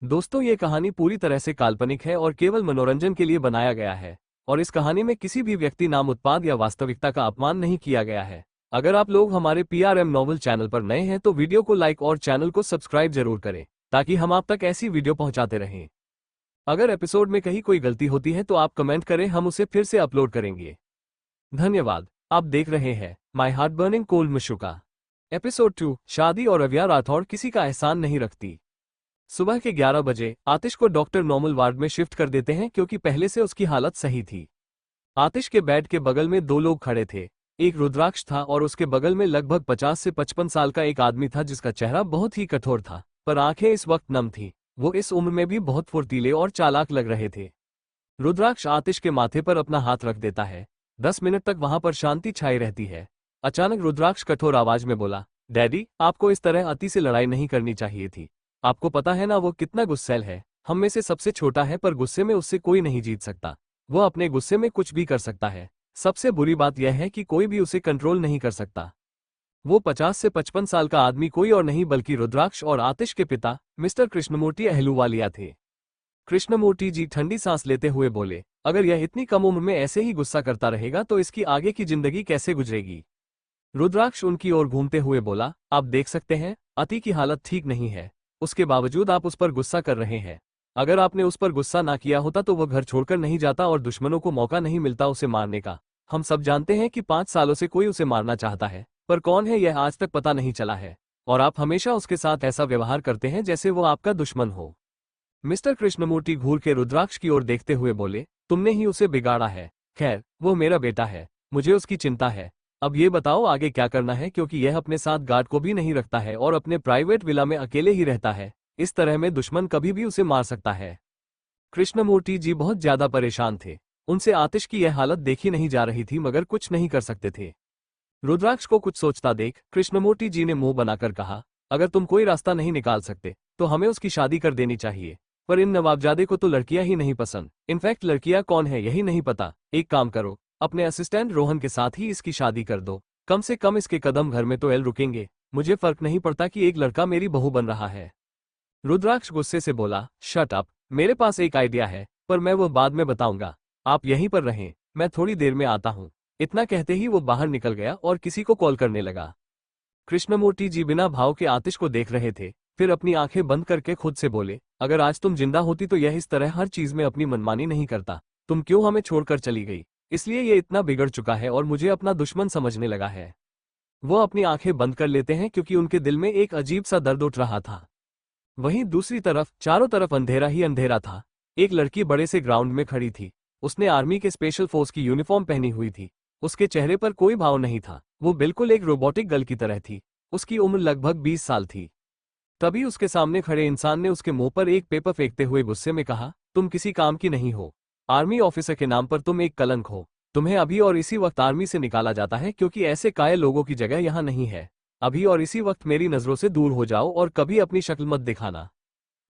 दोस्तों, ये कहानी पूरी तरह से काल्पनिक है और केवल मनोरंजन के लिए बनाया गया है। और इस कहानी में किसी भी व्यक्ति, नाम, उत्पाद या वास्तविकता का अपमान नहीं किया गया है। अगर आप लोग हमारे PRM नॉवल चैनल पर नए हैं तो वीडियो को लाइक और चैनल को सब्सक्राइब जरूर करें, ताकि हम आप तक ऐसी वीडियो पहुंचाते रहें। अगर एपिसोड में कहीं कोई गलती होती है तो आप कमेंट करें, हम उसे फिर से अपलोड करेंगे। धन्यवाद। आप देख रहे हैं माई हार्ट बर्निंग कोल्ड मशूका। एपिसोड 2, शादी और अव्या राठौड़ किसी का एहसान नहीं रखती। सुबह के 11 बजे आतिश को डॉक्टर नॉर्मल वार्ड में शिफ्ट कर देते हैं, क्योंकि पहले से उसकी हालत सही थी। आतिश के बेड के बगल में दो लोग खड़े थे। एक रुद्राक्ष था और उसके बगल में लगभग 50 से 55 साल का एक आदमी था, जिसका चेहरा बहुत ही कठोर था, पर आंखें इस वक्त नम थी। वो इस उम्र में भी बहुत फुर्तीले और चालाक लग रहे थे। रुद्राक्ष आतिश के माथे पर अपना हाथ रख देता है। 10 मिनट तक वहां पर शांति छाई रहती है। अचानक रुद्राक्ष कठोर आवाज में बोला, डैडी, आपको इस तरह अति से लड़ाई नहीं करनी चाहिए थी। आपको पता है ना वो कितना गुस्सैल है। हम में से सबसे छोटा है, पर गुस्से में उससे कोई नहीं जीत सकता। वो अपने गुस्से में कुछ भी कर सकता है। सबसे बुरी बात यह है कि कोई भी उसे कंट्रोल नहीं कर सकता। वो 50 से 55 साल का आदमी कोई और नहीं बल्कि रुद्राक्ष और आतिश के पिता मिस्टर कृष्णमूर्ति अहलूवालिया थे। कृष्णमूर्ति जी ठंडी सांस लेते हुए बोले, अगर यह इतनी कम उम्र में ऐसे ही गुस्सा करता रहेगा तो इसकी आगे की जिंदगी कैसे गुजरेगी। रुद्राक्ष उनकी ओर घूमते हुए बोला, आप देख सकते हैं, अति की हालत ठीक नहीं है। उसके बावजूद आप उस पर गुस्सा कर रहे हैं। अगर आपने उस पर गुस्सा ना किया होता तो वह घर छोड़कर नहीं जाता और दुश्मनों को मौका नहीं मिलता उसे मारने का। हम सब जानते हैं कि 5 सालों से कोई उसे मारना चाहता है, पर कौन है यह आज तक पता नहीं चला है। और आप हमेशा उसके साथ ऐसा व्यवहार करते हैं जैसे वो आपका दुश्मन हो। मिस्टर कृष्णमूर्ति घूर के रुद्राक्ष की ओर देखते हुए बोले, तुमने ही उसे बिगाड़ा है। खैर, वो मेरा बेटा है, मुझे उसकी चिंता है। अब ये बताओ आगे क्या करना है, क्योंकि यह अपने साथ गार्ड को भी नहीं रखता है और अपने प्राइवेट विला में अकेले ही रहता है। इस तरह में दुश्मन कभी भी उसे मार सकता है। कृष्णमूर्ति जी बहुत ज्यादा परेशान थे। उनसे आतिश की यह हालत देखी नहीं जा रही थी, मगर कुछ नहीं कर सकते थे। रुद्राक्ष को कुछ सोचता देख कृष्णमूर्ति जी ने मुंह बनाकर कहा, अगर तुम कोई रास्ता नहीं निकाल सकते तो हमें उसकी शादी कर देनी चाहिए। पर इन नवाबजादे को तो लड़कियां ही नहीं पसंद। इनफैक्ट लड़कियां कौन है यही नहीं पता। एक काम करो, अपने असिस्टेंट रोहन के साथ ही इसकी शादी कर दो। कम से कम इसके कदम घर में तो एल रुकेंगे। मुझे फर्क नहीं पड़ता कि एक लड़का मेरी बहू बन रहा है। रुद्राक्ष गुस्से से बोला, शट अप, मेरे पास एक आइडिया है, पर मैं वो बाद में बताऊंगा। आप यहीं पर रहें, मैं थोड़ी देर में आता हूँ। इतना कहते ही वो बाहर निकल गया और किसी को कॉल करने लगा। कृष्णमूर्ति जी बिना भाव के आतिश को देख रहे थे, फिर अपनी आंखें बंद करके खुद से बोले, अगर आज तुम जिंदा होती तो यह इस तरह हर चीज में अपनी मनमानी नहीं करता। तुम क्यों हमें छोड़कर चली गई, इसलिए ये इतना बिगड़ चुका है और मुझे अपना दुश्मन समझने लगा है। वो अपनी आंखें बंद कर लेते हैं क्योंकि उनके दिल में एक अजीब सा दर्द उठ रहा था। वहीं दूसरी तरफ चारों तरफ अंधेरा ही अंधेरा था। एक लड़की बड़े से ग्राउंड में खड़ी थी। उसने आर्मी के स्पेशल फोर्स की यूनिफॉर्म पहनी हुई थी। उसके चेहरे पर कोई भाव नहीं था। वो बिल्कुल एक रोबोटिक गर्ल की तरह थी। उसकी उम्र लगभग 20 साल थी। तभी उसके सामने खड़े इंसान ने उसके मुंह पर एक पेपर फेंकते हुए गुस्से में कहा, तुम किसी काम की नहीं हो। आर्मी ऑफिसर के नाम पर तुम एक कलंक हो। तुम्हें अभी और इसी वक्त आर्मी से निकाला जाता है, क्योंकि ऐसे कायल लोगों की जगह यहाँ नहीं है। अभी और इसी वक्त मेरी नजरों से दूर हो जाओ और कभी अपनी शक्ल मत दिखाना।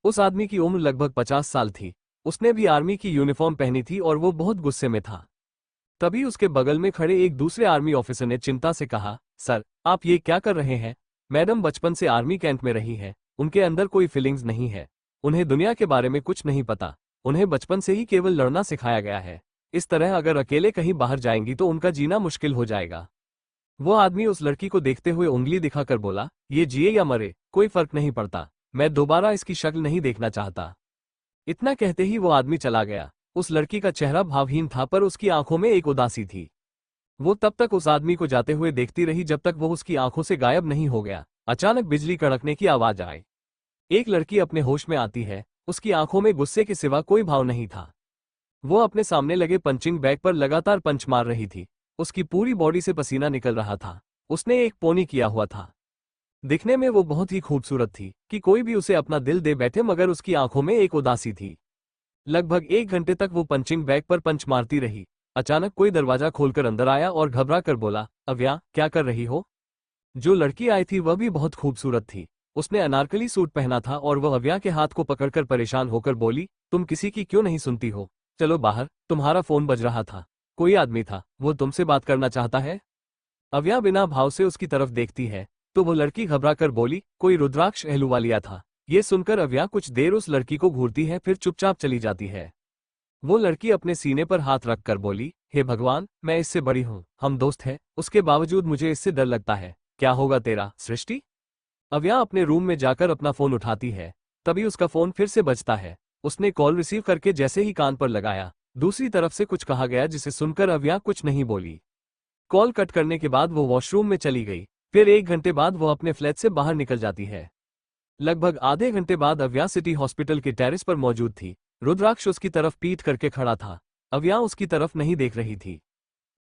उस आदमी की उम्र लगभग 50 साल थी। उसने भी आर्मी की यूनिफॉर्म पहनी थी और वो बहुत गुस्से में था। तभी उसके बगल में खड़े एक दूसरे आर्मी ऑफिसर ने चिंता से कहा, सर, आप ये क्या कर रहे हैं। मैडम बचपन से आर्मी कैंप में रही है। उनके अंदर कोई फीलिंग्स नहीं है। उन्हें दुनिया के बारे में कुछ नहीं पता। उन्हें बचपन से ही केवल लड़ना सिखाया गया है। इस तरह अगर अकेले कहीं बाहर जाएंगी तो उनका जीना मुश्किल हो जाएगा। वो आदमी उस लड़की को देखते हुए उंगली दिखाकर बोला, ये जिए या मरे कोई फर्क नहीं पड़ता। मैं दोबारा इसकी शक्ल नहीं देखना चाहता। इतना कहते ही वो आदमी चला गया। उस लड़की का चेहरा भावहीन था, पर उसकी आंखों में एक उदासी थी। वो तब तक उस आदमी को जाते हुए देखती रही जब तक वो उसकी आंखों से गायब नहीं हो गया। अचानक बिजली कड़कने की आवाज आई। एक लड़की अपने होश में आती है। उसकी आंखों में गुस्से के सिवा कोई भाव नहीं था। वो अपने सामने लगे पंचिंग बैग पर लगातार पंच मार रही थी। उसकी पूरी बॉडी से पसीना निकल रहा था। उसने एक पोनी किया हुआ था। दिखने में वो बहुत ही खूबसूरत थी कि कोई भी उसे अपना दिल दे बैठे, मगर उसकी आंखों में एक उदासी थी। लगभग 1 घंटे तक वो पंचिंग बैग पर पंच मारती रही। अचानक कोई दरवाजा खोलकर अंदर आया और घबरा कर बोला, अव्या, क्या कर रही हो। जो लड़की आई थी वह भी बहुत खूबसूरत थी। उसने अनारकली सूट पहना था और वह अव्या के हाथ को पकड़कर परेशान होकर बोली, तुम किसी की क्यों नहीं सुनती हो। चलो बाहर, तुम्हारा फोन बज रहा था। कोई आदमी था, वो तुमसे बात करना चाहता है। अव्या बिना भाव से उसकी तरफ देखती है तो वो लड़की घबरा कर बोली, कोई रुद्राक्ष अहलूवालिया था। ये सुनकर अव्या कुछ देर उस लड़की को घूरती है, फिर चुपचाप चली जाती है। वो लड़की अपने सीने पर हाथ रखकर बोली, हे भगवान, मैं इससे बड़ी हूँ, हम दोस्त हैं, उसके बावजूद मुझे इससे डर लगता है। क्या होगा तेरा, सृष्टि? अव्या अपने रूम में जाकर अपना फोन उठाती है। तभी उसका फोन फिर से बजता है। उसने कॉल रिसीव करके जैसे ही कान पर लगाया, दूसरी तरफ से कुछ कहा गया जिसे सुनकर अव्या कुछ नहीं बोली। कॉल कट करने के बाद वो वॉशरूम में चली गई। फिर 1 घंटे बाद वो अपने फ्लैट से बाहर निकल जाती है। लगभग आधे घंटे बाद अव्या सिटी हॉस्पिटल के टेरेस पर मौजूद थी। रुद्राक्ष उसकी तरफ पीठ करके खड़ा था। अव्या उसकी तरफ नहीं देख रही थी।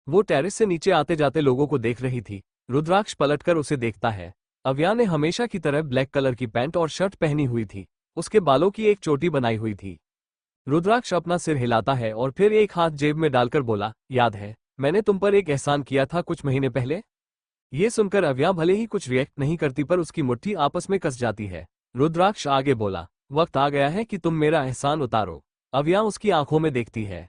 वो टेरेस से नीचे आते जाते लोगों को देख रही थी। रुद्राक्ष पलटकर उसे देखता है। अव्या ने हमेशा की तरह ब्लैक कलर की पैंट और शर्ट पहनी हुई थी। उसके बालों की एक चोटी बनाई हुई थी। रुद्राक्ष अपना सिर हिलाता है और फिर एक हाथ जेब में डालकर बोला, याद है, मैंने तुम पर एक एहसान किया था कुछ महीने पहले? ये सुनकर अव्या भले ही कुछ रिएक्ट नहीं करती पर उसकी मुट्ठी आपस में कस जाती है। रुद्राक्ष आगे बोला, वक्त आ गया है कि तुम मेरा एहसान उतारो। अव्या उसकी आंखों में देखती है।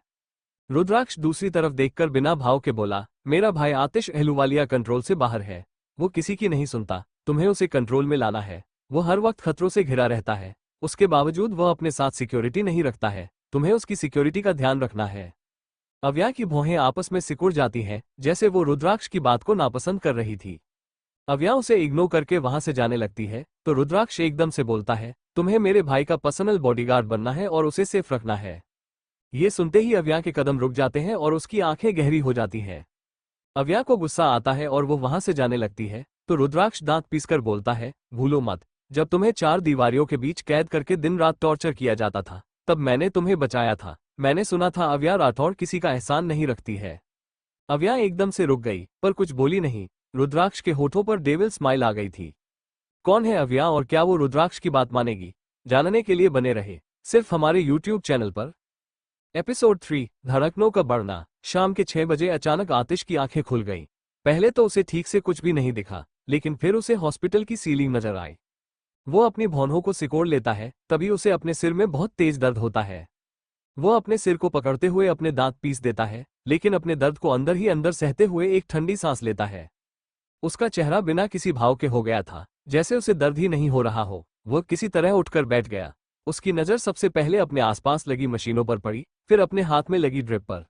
रुद्राक्ष दूसरी तरफ देखकर बिना भाव के बोला, मेरा भाई आतिश अहलूवालिया कंट्रोल से बाहर है। वो किसी की नहीं सुनता, तुम्हें उसे कंट्रोल में लाना है। वो हर वक्त खतरों से घिरा रहता है, उसके बावजूद वह अपने साथ सिक्योरिटी नहीं रखता है। तुम्हें उसकी सिक्योरिटी का ध्यान रखना है। अव्या की भौहें आपस में सिकुड़ जाती हैं, जैसे वो रुद्राक्ष की बात को नापसंद कर रही थी। अव्या उसे इग्नोर करके वहां से जाने लगती है तो रुद्राक्ष एकदम से बोलता है, तुम्हें मेरे भाई का पर्सनल बॉडीगार्ड बनना है और उसे सेफ रखना है। ये सुनते ही अव्या के कदम रुक जाते हैं और उसकी आंखें गहरी हो जाती हैं। अव्या को गुस्सा आता है और वो वहां से जाने लगती है तो रुद्राक्ष दांत पीसकर बोलता है, भूलो मत, जब तुम्हें 4 दीवारों के बीच कैद करके दिन रात टॉर्चर किया जाता था तब मैंने तुम्हें बचाया था। मैंने सुना था अव्या राठौड़ किसी का एहसान नहीं रखती है। अव्या एकदम से रुक गई पर कुछ बोली नहीं। रुद्राक्ष के होठों पर डेविल स्माइल आ गई थी। कौन है अव्या और क्या वो रुद्राक्ष की बात मानेगी? जानने के लिए बने रहे सिर्फ हमारे YouTube चैनल पर। एपिसोड 3, धड़कनों का बढ़ना। शाम के 6 बजे अचानक आतिश की आंखें खुल गईं। पहले तो उसे ठीक से कुछ भी नहीं दिखा, लेकिन फिर उसे हॉस्पिटल की सीलिंग नजर आई। वो अपनी भौहों को सिकोड़ लेता है, तभी उसे अपने सिर में बहुत तेज दर्द होता है। वो अपने सिर को पकड़ते हुए अपने दांत पीस देता है, लेकिन अपने दर्द को अंदर ही अंदर सहते हुए एक ठंडी सांस लेता है। उसका चेहरा बिना किसी भाव के हो गया था, जैसे उसे दर्द ही नहीं हो रहा हो। वो किसी तरह उठकर बैठ गया। उसकी नज़र सबसे पहले अपने आसपास लगी मशीनों पर पड़ी, फिर अपने हाथ में लगी ड्रिप पर।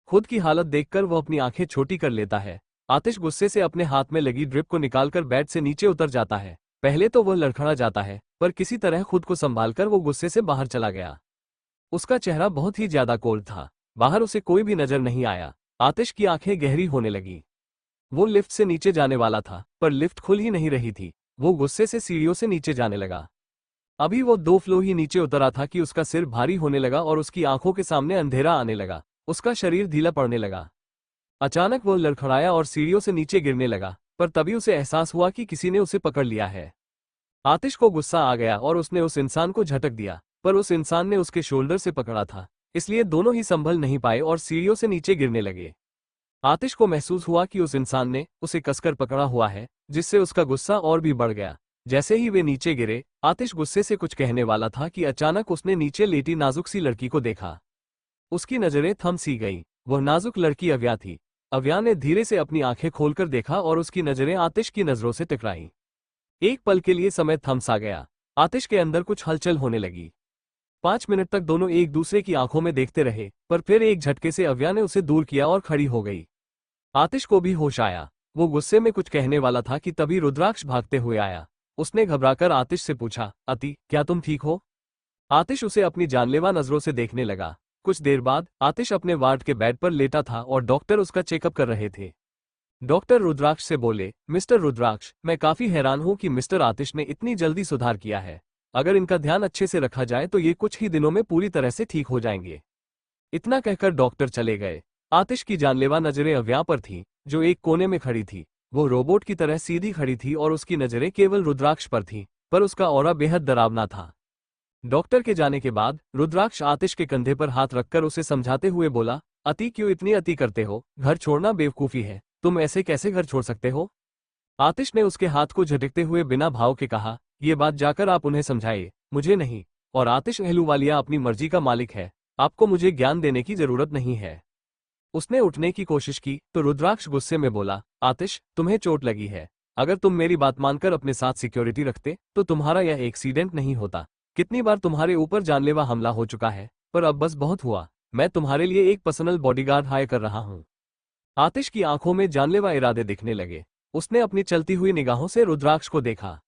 खुद की हालत देखकर वो अपनी आंखें छोटी कर लेता है। आतिश गुस्से से अपने हाथ में लगी ड्रिप को निकालकर बेड से नीचे उतर जाता है। पहले तो वह लड़खड़ा जाता है, पर किसी तरह खुद को संभालकर वो गुस्से से बाहर चला गया। उसका चेहरा बहुत ही ज्यादा कोल्ड था। बाहर उसे कोई भी नजर नहीं आया। आतिश की आंखें गहरी होने लगी। वो लिफ्ट से नीचे जाने वाला था, पर लिफ्ट खुल ही नहीं रही थी। वो गुस्से से सीढ़ियों से नीचे जाने लगा। अभी वो 2 फ्लोर ही नीचे उतरा था कि उसका सिर भारी होने लगा और उसकी आंखों के सामने अंधेरा आने लगा। उसका शरीर ढीला पड़ने लगा। अचानक वो लड़खड़ाया और सीढ़ियों से नीचे गिरने लगा, पर तभी उसे एहसास हुआ कि किसी ने उसे पकड़ लिया है। आतिश को गुस्सा आ गया और उसने उस इंसान को झटक दिया, पर उस इंसान ने उसके शोल्डर से पकड़ा था, इसलिए दोनों ही संभल नहीं पाए और सीढ़ियों से नीचे गिरने लगे। आतिश को महसूस हुआ कि उस इंसान ने उसे कसकर पकड़ा हुआ है, जिससे उसका गुस्सा और भी बढ़ गया। जैसे ही वे नीचे गिरे, आतिश गुस्से से कुछ कहने वाला था कि अचानक उसने नीचे लेटी नाजुक सी लड़की को देखा। उसकी नजरें थम सी गईं। वह नाजुक लड़की अव्या थी। अव्या ने धीरे से अपनी आंखें खोलकर देखा और उसकी नजरें आतिश की नजरों से टकराईं। एक पल के लिए समय थम सा गया। आतिश के अंदर कुछ हलचल होने लगी। 5 मिनट तक दोनों एक दूसरे की आंखों में देखते रहे, पर फिर एक झटके से अव्या ने उसे दूर किया और खड़ी हो गई। आतिश को भी होश आया। वो गुस्से में कुछ कहने वाला था कि तभी रुद्राक्ष भागते हुए आया। उसने घबराकर आतिश से पूछा, अति, क्या तुम ठीक हो? आतिश उसे अपनी जानलेवा नजरों से देखने लगा। कुछ देर बाद आतिश अपने वार्ड के बेड पर लेटा था और डॉक्टर उसका चेकअप कर रहे थे। डॉक्टर रुद्राक्ष से बोले, मिस्टर रुद्राक्ष, मैं काफी हैरान हूं कि मिस्टर आतिश ने इतनी जल्दी सुधार किया है। अगर इनका ध्यान अच्छे से रखा जाए तो ये कुछ ही दिनों में पूरी तरह से ठीक हो जाएंगे। इतना कहकर डॉक्टर चले गए। आतिश की जानलेवा नजरें अव्या पर थीं, जो एक कोने में खड़ी थी। वो रोबोट की तरह सीधी खड़ी थी और उसकी नजरें केवल रुद्राक्ष पर थीं, पर उसका ऑरा बेहद डरावना था। डॉक्टर के जाने के बाद रुद्राक्ष आतिश के कंधे पर हाथ रखकर उसे समझाते हुए बोला, अति, क्यों इतनी अति करते हो? घर छोड़ना बेवकूफी है। तुम ऐसे कैसे घर छोड़ सकते हो? आतिश ने उसके हाथ को झटकते हुए बिना भाव के कहा, ये बात जाकर आप उन्हें समझाइए, मुझे नहीं। और आतिश अहलूवालिया अपनी मर्जी का मालिक है, आपको मुझे ज्ञान देने की जरूरत नहीं है। उसने उठने की कोशिश की तो रुद्राक्ष गुस्से में बोला, आतिश, तुम्हें चोट लगी है। अगर तुम मेरी बात मानकर अपने साथ सिक्योरिटी रखते तो तुम्हारा यह एक्सीडेंट नहीं होता। कितनी बार तुम्हारे ऊपर जानलेवा हमला हो चुका है, पर अब बस बहुत हुआ। मैं तुम्हारे लिए एक पर्सनल बॉडीगार्ड हायर कर रहा हूँ। आतिश की आंखों में जानलेवा इरादे दिखने लगे। उसने अपनी चलती हुई निगाहों से रुद्राक्ष को देखा।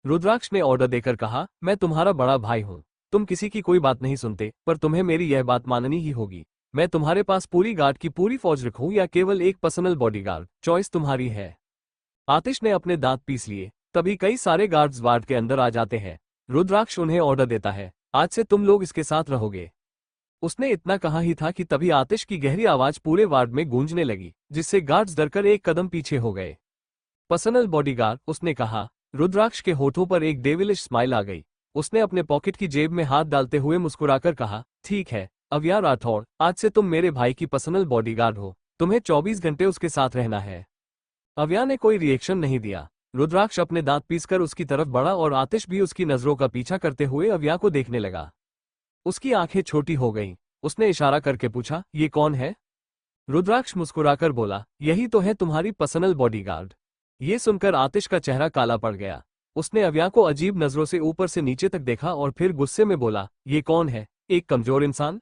रुद्राक्ष ने ऑर्डर देकर कहा, मैं तुम्हारा बड़ा भाई हूँ। तुम किसी की कोई बात नहीं सुनते, पर तुम्हें मेरी यह बात माननी ही होगी। मैं तुम्हारे पास पूरी गार्ड की पूरी फौज रखूं या केवल एक पर्सनल बॉडीगार्ड, चॉइस तुम्हारी है। आतिश ने अपने दांत पीस लिए। तभी कई सारे गार्ड्स वार्ड के अंदर आ जाते हैं। रुद्राक्ष उन्हें ऑर्डर देता है, आज से तुम लोग इसके साथ रहोगे। उसने इतना कहा ही था कि तभी आतिश की गहरी आवाज पूरे वार्ड में गूंजने लगी, जिससे गार्ड्स डरकर एक कदम पीछे हो गए। पर्सनल बॉडीगार्ड, उसने कहा। रुद्राक्ष के होठों पर एक डेविलिश स्माइल आ गई। उसने अपने पॉकेट की जेब में हाथ डालते हुए मुस्कुराकर कहा, ठीक है अव्या राठौड़, आज से तुम मेरे भाई की पर्सनल बॉडीगार्ड हो। तुम्हें 24 घंटे उसके साथ रहना है। अव्या ने कोई रिएक्शन नहीं दिया। रुद्राक्ष अपने दांत पीसकर उसकी तरफ बढ़ा और आतिश भी उसकी नजरों का पीछा करते हुए अव्या को देखने लगा। उसकी आंखें छोटी हो गईं। उसने इशारा करके पूछा, ये कौन है? रुद्राक्ष मुस्कुराकर बोला, यही तो है तुम्हारी पर्सनल बॉडीगार्ड। ये सुनकर आतिश का चेहरा काला पड़ गया। उसने अव्या को अजीब नजरों से ऊपर से नीचे तक देखा और फिर गुस्से में बोला, ये कौन है, एक कमजोर इंसान?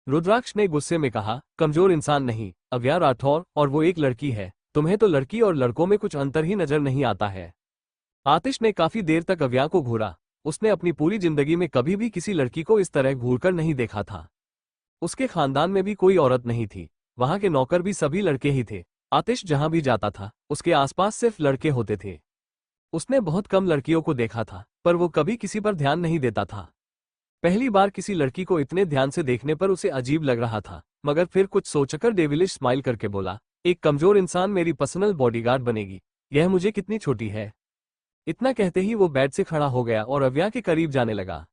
रुद्राक्ष ने गुस्से में कहा, कमजोर इंसान नहीं, अव्या राठौर, और वो एक लड़की है। तुम्हें तो लड़की और लड़कों में कुछ अंतर ही नजर नहीं आता है। आतिश ने काफी देर तक अव्या को घूरा। उसने अपनी पूरी जिंदगी में कभी भी किसी लड़की को इस तरह घूरकर नहीं देखा था। उसके खानदान में भी कोई औरत नहीं थी। वहां के नौकर भी सभी लड़के ही थे। आतिश जहां भी जाता था, उसके आसपास सिर्फ लड़के होते थे। उसने बहुत कम लड़कियों को देखा था, पर वो कभी किसी पर ध्यान नहीं देता था। पहली बार किसी लड़की को इतने ध्यान से देखने पर उसे अजीब लग रहा था, मगर फिर कुछ सोचकर डेविलिश स्माइल करके बोला, एक कमजोर इंसान मेरी पर्सनल बॉडीगार्ड बनेगी, यह मुझे कितनी छोटी है। इतना कहते ही वो बेड से खड़ा हो गया और अव्या के करीब जाने लगा।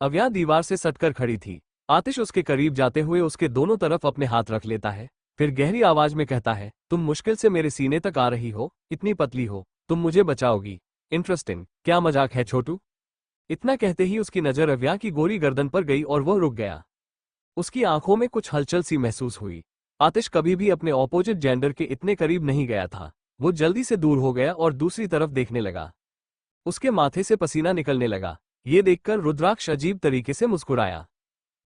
अव्या दीवार से सटकर खड़ी थी। आतिश उसके करीब जाते हुए उसके दोनों तरफ अपने हाथ रख लेता है, फिर गहरी आवाज में कहता है, तुम मुश्किल से मेरे सीने तक आ रही हो, इतनी पतली हो, तुम मुझे बचाओगी? इंटरेस्टिंग, क्या मजाक है छोटू? इतना कहते ही उसकी नजर अव्या की गोरी गर्दन पर गई और वह रुक गया। उसकी आंखों में कुछ हलचल सी महसूस हुई। आतिश कभी भी अपने ऑपोजिट जेंडर के इतने करीब नहीं गया था। वो जल्दी से दूर हो गया और दूसरी तरफ देखने लगा। उसके माथे से पसीना निकलने लगा। ये देखकर रुद्राक्ष अजीब तरीके से मुस्कुराया।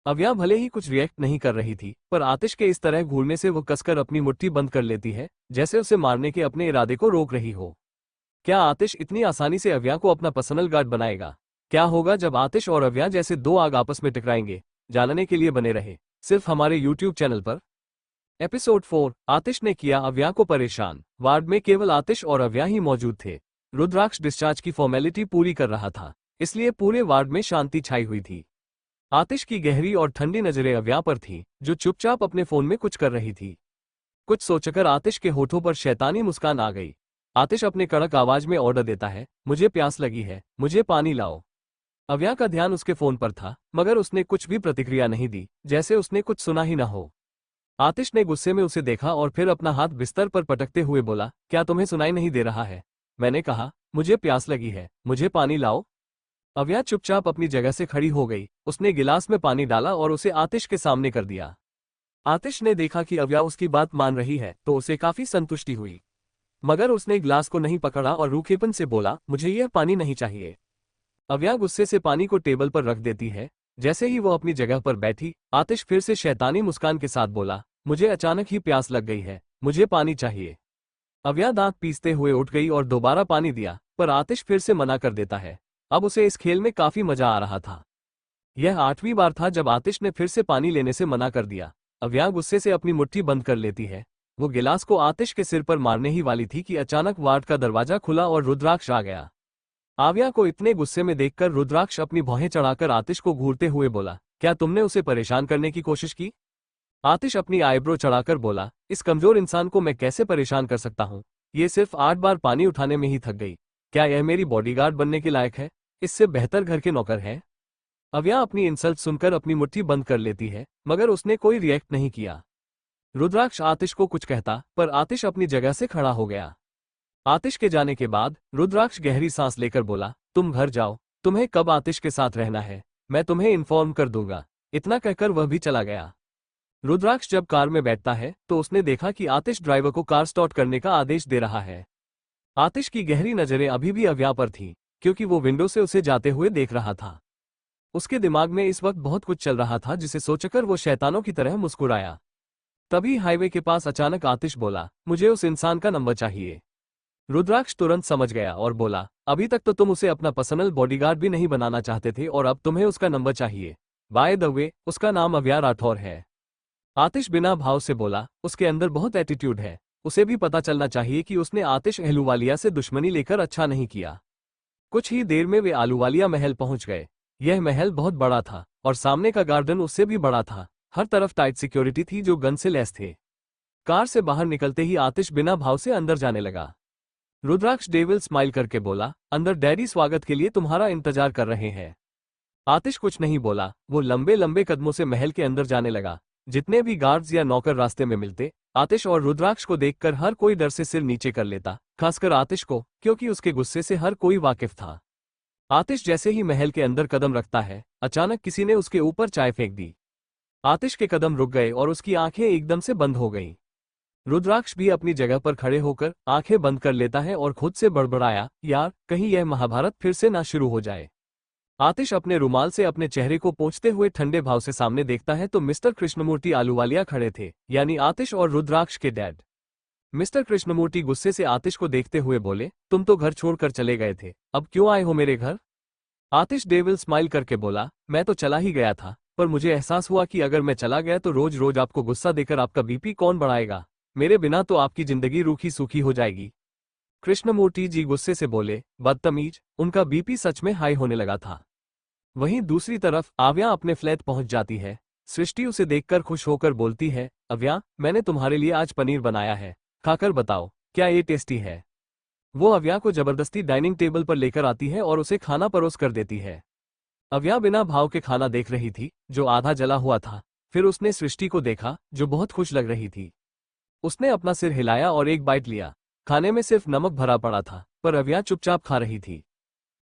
अव्या भले ही कुछ रिएक्ट नहीं कर रही थी, पर आतिश के इस तरह घूरने से वो कसकर अपनी मुट्ठी बंद कर लेती है, जैसे उसे मारने के अपने इरादे को रोक रही हो। क्या आतिश इतनी आसानी से अव्या को अपना पर्सनल गार्ड बनाएगा? क्या होगा जब आतिश और अव्या जैसे दो आग आपस में टकराएंगे? जानने के लिए बने रहे सिर्फ हमारे YouTube चैनल पर। एपिसोड 4, आतिश ने किया अव्या को परेशान। वार्ड में केवल आतिश और अव्या ही मौजूद थे। रुद्राक्ष डिस्चार्ज की फॉर्मेलिटी पूरी कर रहा था, इसलिए पूरे वार्ड में शांति छाई हुई थी। आतिश की गहरी और ठंडी नजरें अव्या पर थीं, जो चुपचाप अपने फोन में कुछ कर रही थी। कुछ सोचकर आतिश के होठों पर शैतानी मुस्कान आ गई। आतिश अपने कड़क आवाज में ऑर्डर देता है, मुझे प्यास लगी है, मुझे पानी लाओ। अव्या का ध्यान उसके फोन पर था, मगर उसने कुछ भी प्रतिक्रिया नहीं दी, जैसे उसने कुछ सुना ही न हो। आतिश ने गुस्से में उसे देखा और फिर अपना हाथ बिस्तर पर पटकते हुए बोला, क्या तुम्हें सुनाई नहीं दे रहा है? मैंने कहा, मुझे प्यास लगी है, मुझे पानी लाओ। अव्या चुपचाप अपनी जगह से खड़ी हो गई। उसने गिलास में पानी डाला और उसे आतिश के सामने कर दिया। आतिश ने देखा कि अव्या उसकी बात मान रही है, तो उसे काफी संतुष्टि हुई। मगर उसने गिलास को नहीं पकड़ा और रूखेपन से बोला, मुझे यह पानी नहीं चाहिए। अव्या गुस्से से पानी को टेबल पर रख देती है। जैसे ही वो अपनी जगह पर बैठी, आतिश फिर से शैतानी मुस्कान के साथ बोला, मुझे अचानक ही प्यास लग गई है, मुझे पानी चाहिए। अव्या दांत पीसते हुए उठ गई और दोबारा पानी दिया, पर आतिश फिर से मना कर देता है। अब उसे इस खेल में काफी मजा आ रहा था। यह 8वीं बार था जब आतिश ने फिर से पानी लेने से मना कर दिया। अव्या गुस्से से अपनी मुट्ठी बंद कर लेती है। वो गिलास को आतिश के सिर पर मारने ही वाली थी कि अचानक वार्ड का दरवाजा खुला और रुद्राक्ष आ गया। आव्या को इतने गुस्से में देखकर रुद्राक्ष अपनी भौहें चढ़ाकर आतिश को घूरते हुए बोला, क्या तुमने उसे परेशान करने की कोशिश की? आतिश अपनी आईब्रो चढ़ाकर बोला, इस कमजोर इंसान को मैं कैसे परेशान कर सकता हूँ? ये सिर्फ 8 बार पानी उठाने में ही थक गई। क्या यह मेरी बॉडीगार्ड बनने के लायक है? इससे बेहतर घर के नौकर है। अव्या अपनी इंसल्ट सुनकर अपनी मुट्ठी बंद कर लेती है, मगर उसने कोई रिएक्ट नहीं किया। रुद्राक्ष आतिश को कुछ कहता, पर आतिश अपनी जगह से खड़ा हो गया। आतिश के जाने के बाद रुद्राक्ष गहरी सांस लेकर बोला, तुम घर जाओ, तुम्हें कब आतिश के साथ रहना है, मैं तुम्हें इन्फॉर्म कर दूंगा। इतना कहकर वह भी चला गया। रुद्राक्ष जब कार में बैठता है, तो उसने देखा कि आतिश ड्राइवर को कार स्टार्ट करने का आदेश दे रहा है। आतिश की गहरी नजरें अभी भी अव्या पर थीं, क्योंकि वो विंडो से उसे जाते हुए देख रहा था। उसके दिमाग में इस वक्त बहुत कुछ चल रहा था, जिसे सोचकर वो शैतानों की तरह मुस्कुराया। तभी हाईवे के पास अचानक आतिश बोला, मुझे उस इंसान का नंबर चाहिए। रुद्राक्ष तुरंत समझ गया और बोला, अभी तक तो तुम उसे अपना पर्सनल बॉडीगार्ड भी नहीं बनाना चाहते थे और अब तुम्हें उसका नंबर चाहिए। बाय द वे, उसका नाम अव्या राठौर है। आतिश बिना भाव से बोला, उसके अंदर बहुत एटीट्यूड है। उसे भी पता चलना चाहिए कि उसने आतिश अहलूवालिया से दुश्मनी लेकर अच्छा नहीं किया। कुछ ही देर में वे आलूवालिया महल पहुंच गए। यह महल बहुत बड़ा था और सामने का गार्डन उससे भी बड़ा था। हर तरफ टाइट सिक्योरिटी थी जो गन से लैस थे। कार से बाहर निकलते ही आतिश बिना भाव से अंदर जाने लगा। रुद्राक्ष डेविल स्माइल करके बोला, अंदर डैडी स्वागत के लिए तुम्हारा इंतजार कर रहे हैं। आतिश कुछ नहीं बोला, वो लंबे लंबे कदमों से महल के अंदर जाने लगा। जितने भी गार्ड्स या नौकर रास्ते में मिलते, आतिश और रुद्राक्ष को देखकर हर कोई डर से सिर नीचे कर लेता, खासकर आतिश को, क्योंकि उसके गुस्से से हर कोई वाकिफ था। आतिश जैसे ही महल के अंदर कदम रखता है, अचानक किसी ने उसके ऊपर चाय फेंक दी। आतिश के कदम रुक गए और उसकी आंखें एकदम से बंद हो गईं। रुद्राक्ष भी अपनी जगह पर खड़े होकर आंखें बंद कर लेता है और खुद से बड़बड़ाया, यार कहीं यह महाभारत फिर से ना शुरू हो जाए। आतिश अपने रुमाल से अपने चेहरे को पोंछते हुए ठंडे भाव से सामने देखता है तो मिस्टर कृष्णमूर्ति आलूवालिया खड़े थे, यानी आतिश और रुद्राक्ष के डैड। मिस्टर कृष्णमूर्ति गुस्से से आतिश को देखते हुए बोले, तुम तो घर छोड़कर चले गए थे, अब क्यों आए हो मेरे घर? आतिश डेविल स्माइल करके बोला, मैं तो चला ही गया था, पर मुझे एहसास हुआ कि अगर मैं चला गया तो रोज रोज आपको गुस्सा देकर आपका बीपी कौन बढ़ाएगा। मेरे बिना तो आपकी जिंदगी रूखी सूखी हो जाएगी। कृष्णमूर्ति जी गुस्से से बोले, बदतमीज। उनका बीपी सच में हाई होने लगा था। वहीं दूसरी तरफ आव्या अपने फ्लैट पहुंच जाती है। सृष्टि उसे देखकर खुश होकर बोलती है, अव्या, मैंने तुम्हारे लिए आज पनीर बनाया है, खाकर बताओ क्या ये टेस्टी है। वो अव्या को जबरदस्ती डाइनिंग टेबल पर लेकर आती है और उसे खाना परोस कर देती है। अव्या बिना भाव के खाना देख रही थी, जो आधा जला हुआ था। फिर उसने सृष्टि को देखा, जो बहुत खुश लग रही थी। उसने अपना सिर हिलाया और एक बाइट लिया। खाने में सिर्फ नमक भरा पड़ा था, पर अव्या चुपचाप खा रही थी।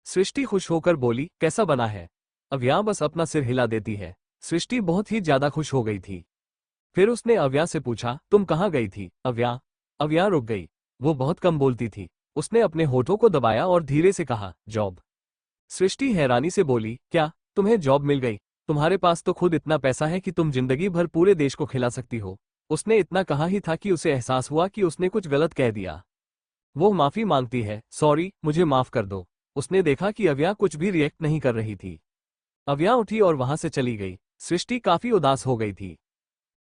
सृष्टि खुश होकर बोली, कैसा बना है? अव्या बस अपना सिर हिला देती है। सृष्टि बहुत ही ज्यादा खुश हो गई थी। फिर उसने अव्या से पूछा, तुम कहाँ गई थी अव्या? अव्या रुक गई। वो बहुत कम बोलती थी। उसने अपने होठों को दबाया और धीरे से कहा, जॉब। सृष्टि हैरानी से बोली, क्या तुम्हें जॉब मिल गई? तुम्हारे पास तो खुद इतना पैसा है कि तुम जिंदगी भर पूरे देश को खिला सकती हो। उसने इतना कहा ही था कि उसे एहसास हुआ कि उसने कुछ गलत कह दिया। वो माफी मांगती है, सॉरी, मुझे माफ कर दो। उसने देखा कि अव्या कुछ भी रिएक्ट नहीं कर रही थी। अव्या उठी और वहां से चली गई। सृष्टि काफी उदास हो गई थी।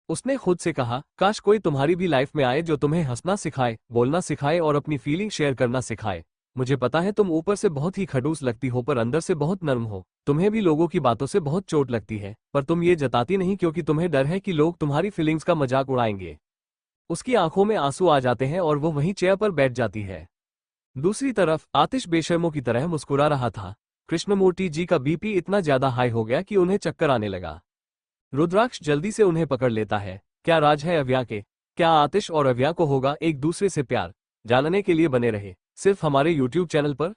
उसने खुद से कहा, काश कोई तुम्हारी भी लाइफ में आए जो तुम्हें हंसना सिखाए, बोलना सिखाए और अपनी फीलिंग शेयर करना सिखाए। मुझे पता है तुम ऊपर से बहुत ही खड़ूस लगती हो पर अंदर से बहुत नर्म हो। तुम्हें भी लोगों की बातों से बहुत चोट लगती है, पर तुम ये जताती नहीं क्योंकि तुम्हें डर है कि लोग तुम्हारी फीलिंग्स का मजाक उड़ाएंगे। उसकी आंखों में आंसू आ जाते हैं और वो वहीं चेयर पर बैठ जाती है। दूसरी तरफ आतिश बेशर्मों की तरह मुस्कुरा रहा था। कृष्णमूर्ति जी का बीपी इतना ज्यादा हाई हो गया कि उन्हें चक्कर आने लगा। रुद्राक्ष जल्दी से उन्हें पकड़ लेता है। क्या राज है अव्या के? क्या आतिश और अव्या को होगा एक दूसरे से प्यार? जानने के लिए बने रहे सिर्फ हमारे YouTube चैनल पर।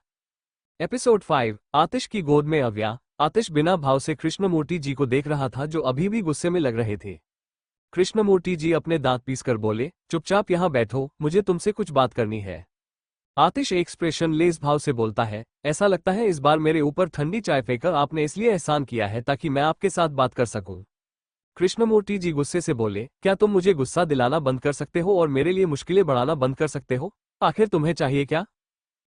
एपिसोड 5, आतिश की गोद में अव्या। आतिश बिना भाव से कृष्णमूर्ति जी को देख रहा था, जो अभी भी गुस्से में लग रहे थे। कृष्णमूर्ति जी अपने दांत पीसकर बोले, चुपचाप यहाँ बैठो, मुझे तुमसे कुछ बात करनी है। आतिश एक्सप्रेशन लेस भाव से बोलता है, ऐसा लगता है इस बार मेरे ऊपर ठंडी चाय फेंकर आपने इसलिए एहसान किया है ताकि मैं आपके साथ बात कर सकूं। कृष्णमूर्ति जी गुस्से से बोले, क्या तुम मुझे गुस्सा दिलाना बंद कर सकते हो और मेरे लिए मुश्किलें बढ़ाना बंद कर सकते हो? आखिर तुम्हें चाहिए क्या?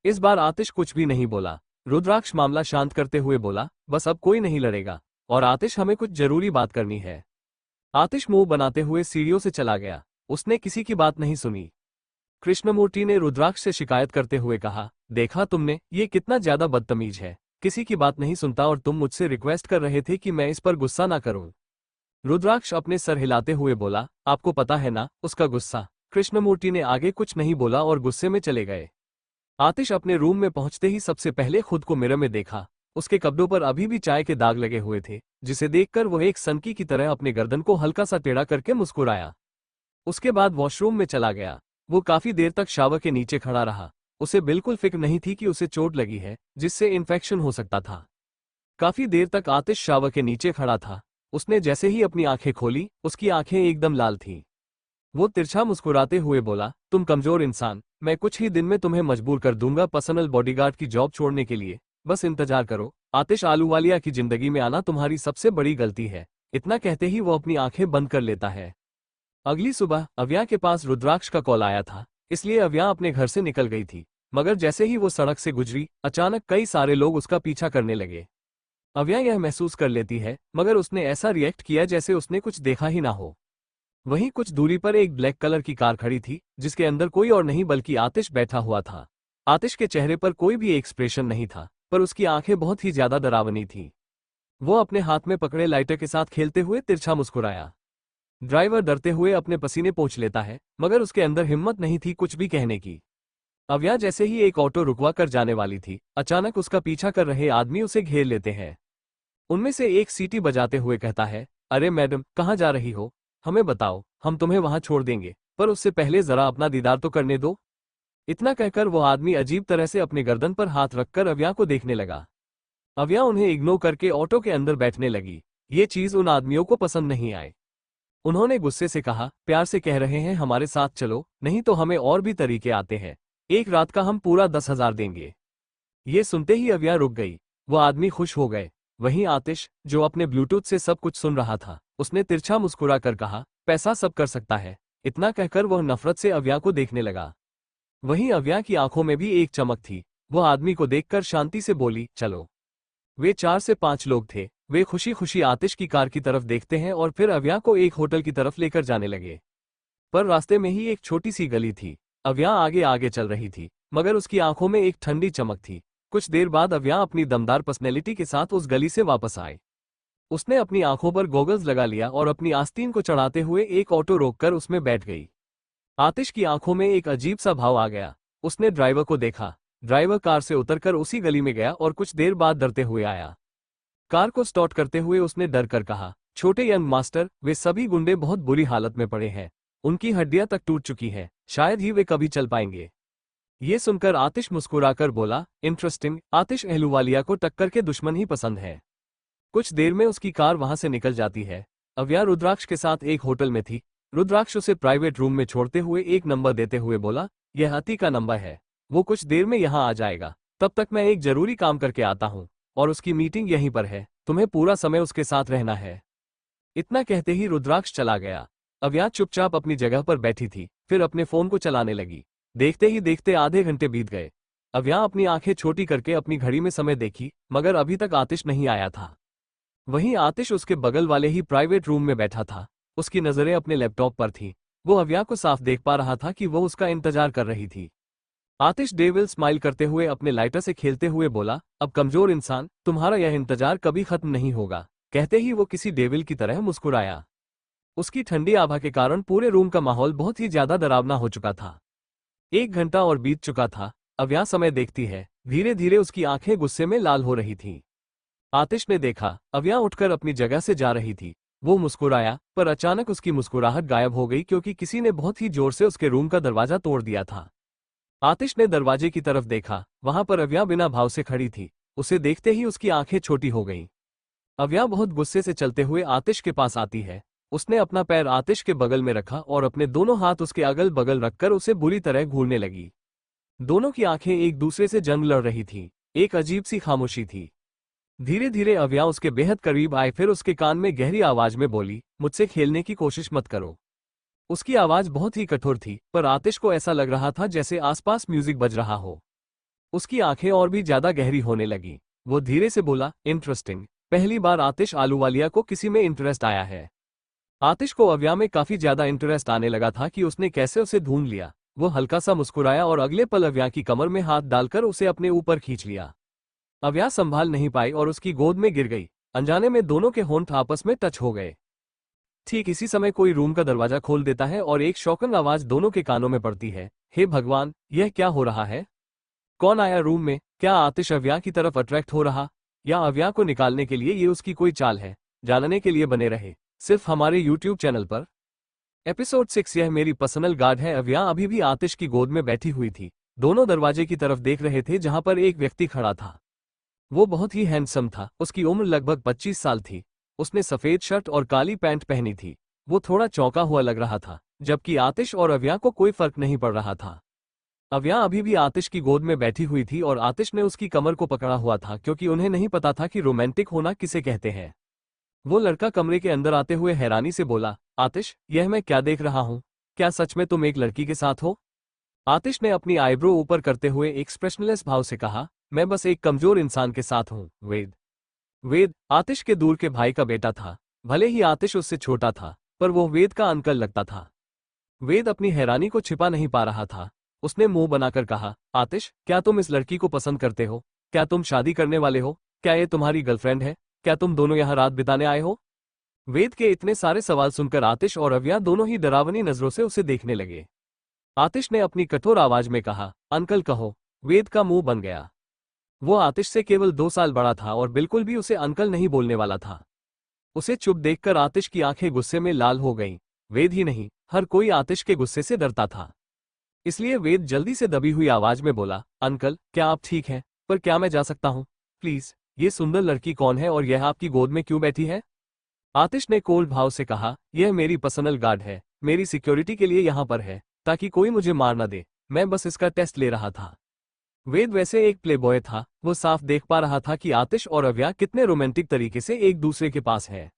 इस बार आतिश कुछ भी नहीं बोला। रुद्राक्ष मामला शांत करते हुए बोला, बस अब कोई नहीं लड़ेगा और आतिश हमें कुछ जरूरी बात करनी है। आतिश मुंह बनाते हुए सीढ़ियों से चला गया। उसने किसी की बात नहीं सुनी। कृष्णमूर्ति ने रुद्राक्ष से शिकायत करते हुए कहा, देखा तुमने, ये कितना ज्यादा बदतमीज है। किसी की बात नहीं सुनता और तुम मुझसे रिक्वेस्ट कर रहे थे कि मैं इस पर गुस्सा ना करूं। रुद्राक्ष अपने सर हिलाते हुए बोला, आपको पता है ना उसका गुस्सा। कृष्णमूर्ति ने आगे कुछ नहीं बोला और गुस्से में चले गए। आतिश अपने रूम में पहुंचते ही सबसे पहले खुद को मिरर में देखा। उसके कपड़ों पर अभी भी चाय के दाग लगे हुए थे, जिसे देखकर वह एक सनकी की तरह अपने गर्दन को हल्का सा टेढ़ा करके मुस्कुराया। उसके बाद वॉशरूम में चला गया। वो काफी देर तक शावर के नीचे खड़ा रहा। उसे बिल्कुल फिक्र नहीं थी कि उसे चोट लगी है, जिससे इन्फेक्शन हो सकता था। काफी देर तक आतिश शावर के नीचे खड़ा था। उसने जैसे ही अपनी आंखें खोली, उसकी आंखें एकदम लाल थीं। वो तिरछा मुस्कुराते हुए बोला, तुम कमजोर इंसान, मैं कुछ ही दिन में तुम्हें मजबूर कर दूंगा पर्सनल बॉडीगार्ड की जॉब छोड़ने के लिए। बस इंतजार करो। आतिश आलूवालिया की जिंदगी में आना तुम्हारी सबसे बड़ी गलती है। इतना कहते ही वो अपनी आंखें बंद कर लेता है। अगली सुबह अव्या के पास रुद्राक्ष का कॉल आया था, इसलिए अव्या अपने घर से निकल गई थी। मगर जैसे ही वो सड़क से गुजरी, अचानक कई सारे लोग उसका पीछा करने लगे। अव्या यह महसूस कर लेती है, मगर उसने ऐसा रिएक्ट किया जैसे उसने कुछ देखा ही ना हो। वहीं कुछ दूरी पर एक ब्लैक कलर की कार खड़ी थी, जिसके अंदर कोई और नहीं बल्कि आतिश बैठा हुआ था। आतिश के चेहरे पर कोई भी एक्सप्रेशन नहीं था, पर उसकी आंखें बहुत ही ज्यादा डरावनी थीं। वो अपने हाथ में पकड़े लाइटर के साथ खेलते हुए तिरछा मुस्कुराया। ड्राइवर डरते हुए अपने पसीने पोंछ लेता है, मगर उसके अंदर हिम्मत नहीं थी कुछ भी कहने की। अव्या जैसे ही एक ऑटो रुकवा कर जाने वाली थी, अचानक उसका पीछा कर रहे आदमी उसे घेर लेते हैं। उनमें से एक सीटी बजाते हुए कहता है, अरे मैडम, कहाँ जा रही हो? हमें बताओ, हम तुम्हें वहां छोड़ देंगे, पर उससे पहले जरा अपना दीदार तो करने दो। इतना कहकर वो आदमी अजीब तरह से अपने गर्दन पर हाथ रखकर अव्या को देखने लगा। अव्या उन्हें इग्नोर करके ऑटो के अंदर बैठने लगी। ये चीज उन आदमियों को पसंद नहीं आई। उन्होंने गुस्से से कहा, प्यार से कह रहे हैं हमारे साथ चलो, नहीं तो हमें और भी तरीके आते हैं। एक रात का हम पूरा 10,000 देंगे। ये सुनते ही अव्या रुक गई। वो आदमी खुश हो गए। वहीं आतिश, जो अपने ब्लूटूथ से सब कुछ सुन रहा था, उसने तिरछा मुस्कुरा कर कहा, पैसा सब कर सकता है। इतना कहकर वह नफरत से अव्या को देखने लगा। वहीं अव्या की आंखों में भी एक चमक थी। वह आदमी को देखकर शांति से बोली, चलो। वे 4 से 5 लोग थे। वे खुशी खुशी आतिश की कार की तरफ देखते हैं और फिर अव्या को एक होटल की तरफ लेकर जाने लगे। पर रास्ते में ही एक छोटी सी गली थी। अव्या आगे आगे चल रही थी, मगर उसकी आंखों में एक ठंडी चमक थी। कुछ देर बाद अव्या अपनी दमदार पर्सनैलिटी के साथ उस गली से वापस आए। उसने अपनी आंखों पर गॉगल्स लगा लिया और अपनी आस्तीन को चढ़ाते हुए एक ऑटो रोककर उसमें बैठ गई। आतिश की आंखों में एक अजीब सा भाव आ गया। उसने ड्राइवर को देखा। ड्राइवर कार से उतरकर उसी गली में गया और कुछ देर बाद डरते हुए आया। कार को स्टार्ट करते हुए उसने डर कर कहा, छोटे यंग मास्टर, वे सभी गुंडे बहुत बुरी हालत में पड़े हैं। उनकी हड्डियां तक टूट चुकी हैं, शायद ही वे कभी चल पाएंगे। ये सुनकर आतिश मुस्कुराकर बोला, इंटरेस्टिंग। आतिश अहलूवालिया को टक्कर के दुश्मन ही पसंद है। कुछ देर में उसकी कार वहां से निकल जाती है। अव्या रुद्राक्ष के साथ एक होटल में थी। रुद्राक्ष उसे प्राइवेट रूम में छोड़ते हुए एक नंबर देते हुए बोला, यह अति का नंबर है। वो कुछ देर में यहाँ आ जाएगा। तब तक मैं एक जरूरी काम करके आता हूँ, और उसकी मीटिंग यहीं पर है। तुम्हें पूरा समय उसके साथ रहना है। इतना कहते ही रुद्राक्ष चला गया। अव्या चुपचाप अपनी जगह पर बैठी थी, फिर अपने फोन को चलाने लगी। देखते ही देखते आधे घंटे बीत गए। अव्या अपनी आंखें छोटी करके अपनी घड़ी में समय देखी, मगर अभी तक आतिश नहीं आया था। वहीं आतिश उसके बगल वाले ही प्राइवेट रूम में बैठा था। उसकी नजरें अपने लैपटॉप पर थीं। वो अव्या को साफ देख पा रहा था कि वो उसका इंतजार कर रही थी। आतिश डेविल स्माइल करते हुए अपने लाइटर से खेलते हुए बोला, अब कमजोर इंसान, तुम्हारा यह इंतजार कभी खत्म नहीं होगा। कहते ही वो किसी डेविल की तरह मुस्कुराया। उसकी ठंडी आभा के कारण पूरे रूम का माहौल बहुत ही ज्यादा डरावना हो चुका था। 1 घंटा और बीत चुका था। अव्या समय देखती है। धीरे धीरे उसकी आंखें गुस्से में लाल हो रही थीं। आतिश ने देखा, अव्या उठकर अपनी जगह से जा रही थी। वो मुस्कुराया, पर अचानक उसकी मुस्कुराहट गायब हो गई क्योंकि किसी ने बहुत ही जोर से उसके रूम का दरवाजा तोड़ दिया था। आतिश ने दरवाजे की तरफ देखा। वहां पर अव्या बिना भाव से खड़ी थी। उसे देखते ही उसकी आंखें छोटी हो गईं। अव्या बहुत गुस्से से चलते हुए आतिश के पास आती है। उसने अपना पैर आतिश के बगल में रखा और अपने दोनों हाथ उसके अगल बगल रखकर उसे बुरी तरह घूरने लगी। दोनों की आंखें एक दूसरे से जंग लड़ रही थीं। एक अजीब सी खामोशी थी। धीरे धीरे अव्या उसके बेहद करीब आए, फिर उसके कान में गहरी आवाज में बोली, मुझसे खेलने की कोशिश मत करो। उसकी आवाज बहुत ही कठोर थी, पर आतिश को ऐसा लग रहा था जैसे आसपास म्यूजिक बज रहा हो। उसकी आंखें और भी ज्यादा गहरी होने लगी। वो धीरे से बोला, इंटरेस्टिंग। पहली बार आतिश आलूवालिया को किसी में इंटरेस्ट आया है। आतिश को अव्या में काफी ज्यादा इंटरेस्ट आने लगा था कि उसने कैसे उसे ढूंढ लिया। वो हल्का सा मुस्कुराया और अगले पल अव्या की कमर में हाथ डालकर उसे अपने ऊपर खींच लिया। अव्या संभाल नहीं पाई और उसकी गोद में गिर गई। अनजाने में दोनों के होंठ आपस में टच हो गए। ठीक इसी समय कोई रूम का दरवाजा खोल देता है और एक शॉकिंग आवाज दोनों के कानों में पड़ती है। हे भगवान, यह क्या हो रहा है? कौन आया रूम में? क्या आतिश अव्या की तरफ अट्रैक्ट हो रहा, या अव्या को निकालने के लिए ये उसकी कोई चाल है? जानने के लिए बने रहे सिर्फ हमारे YouTube चैनल पर। एपिसोड 6। यह मेरी पर्सनल गार्ड है। अव्या अभी भी आतिश की गोद में बैठी हुई थी। दोनों दरवाजे की तरफ देख रहे थे जहां पर एक व्यक्ति खड़ा था। वो बहुत ही हैंडसम था। उसकी उम्र लगभग 25 साल थी। उसने सफेद शर्ट और काली पैंट पहनी थी। वो थोड़ा चौंका हुआ लग रहा था, जबकि आतिश और अव्या को कोई फर्क नहीं पड़ रहा था। अव्या अभी भी आतिश की गोद में बैठी हुई थी और आतिश ने उसकी कमर को पकड़ा हुआ था, क्योंकि उन्हें नहीं पता था कि रोमांटिक होना किसे कहते हैं। वो लड़का कमरे के अंदर आते हुए हैरानी से बोला, आतिश, यह मैं क्या देख रहा हूँ? क्या सच में तुम एक लड़की के साथ हो? आतिश ने अपनी आईब्रो ऊपर करते हुए एक्सप्रेशनलेस भाव से कहा, मैं बस एक कमजोर इंसान के साथ हूँ। वेद। वेद आतिश के दूर के भाई का बेटा था। भले ही आतिश उससे छोटा था, पर वो वेद का अंकल लगता था। वेद अपनी हैरानी को छिपा नहीं पा रहा था। उसने मुंह बनाकर कहा, आतिश, क्या तुम इस लड़की को पसंद करते हो? क्या तुम शादी करने वाले हो? क्या ये तुम्हारी गर्लफ्रेंड है? क्या तुम दोनों यहाँ रात बिताने आए हो? वेद के इतने सारे सवाल सुनकर आतिश और अव्या दोनों ही डरावनी नजरों से उसे देखने लगे। आतिश ने अपनी कठोर आवाज में कहा, अंकल कहो। वेद का मुंह बन गया। वो आतिश से केवल 2 साल बड़ा था और बिल्कुल भी उसे अंकल नहीं बोलने वाला था। उसे चुप देखकर आतिश की आंखें गुस्से में लाल हो गईं। वेद ही नहीं, हर कोई आतिश के गुस्से से डरता था। इसलिए वेद जल्दी से दबी हुई आवाज में बोला, अंकल, क्या आप ठीक हैं? पर क्या मैं जा सकता हूँ? प्लीज, ये सुंदर लड़की कौन है और यह आपकी गोद में क्यों बैठी है? आतिश ने कोल्ड भाव से कहा, यह मेरी पर्सनल गार्ड है, मेरी सिक्योरिटी के लिए यहाँ पर है, ताकि कोई मुझे मार न दे। मैं बस इसका टेस्ट ले रहा था। वेद वैसे एक प्लेबॉय था, वो साफ देख पा रहा था कि आतिश और अव्या कितने रोमांटिक तरीके से एक दूसरे के पास है।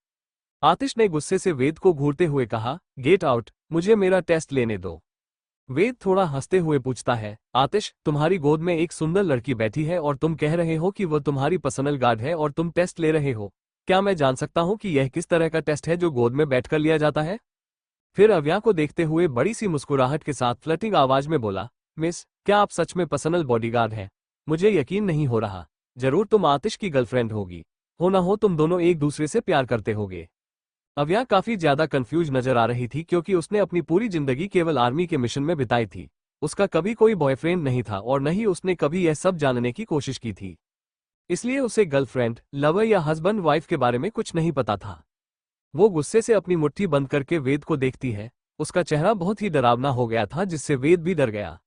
आतिश ने गुस्से से वेद को घूरते हुए कहा, गेट आउट, मुझे मेरा टेस्ट लेने दो। वेद थोड़ा हंसते हुए पूछता है, आतिश, तुम्हारी गोद में एक सुंदर लड़की बैठी है और तुम कह रहे हो कि वह तुम्हारी पर्सनल गार्ड है और तुम टेस्ट ले रहे हो। क्या मैं जान सकता हूं कि यह किस तरह का टेस्ट है जो गोद में बैठकर लिया जाता है? फिर अव्या को देखते हुए बड़ी सी मुस्कुराहट के साथ फ्लर्टिंग आवाज में बोला, मिस, क्या आप सच में पर्सनल बॉडीगार्ड हैं? मुझे यकीन नहीं हो रहा। जरूर तुम आतिश की गर्लफ्रेंड होगी। हो ना हो तुम दोनों एक दूसरे से प्यार करते होगे। अव्या काफी ज्यादा कंफ्यूज नजर आ रही थी, क्योंकि उसने अपनी पूरी जिंदगी केवल आर्मी के मिशन में बिताई थी। उसका कभी कोई बॉयफ्रेंड नहीं था और न ही उसने कभी यह सब जानने की कोशिश की थी। इसलिए उसे गर्लफ्रेंड, लवर या हस्बैंड वाइफ के बारे में कुछ नहीं पता था। वो गुस्से से अपनी मुट्ठी बंद करके वेद को देखती है। उसका चेहरा बहुत ही डरावना हो गया था, जिससे वेद भी डर गया।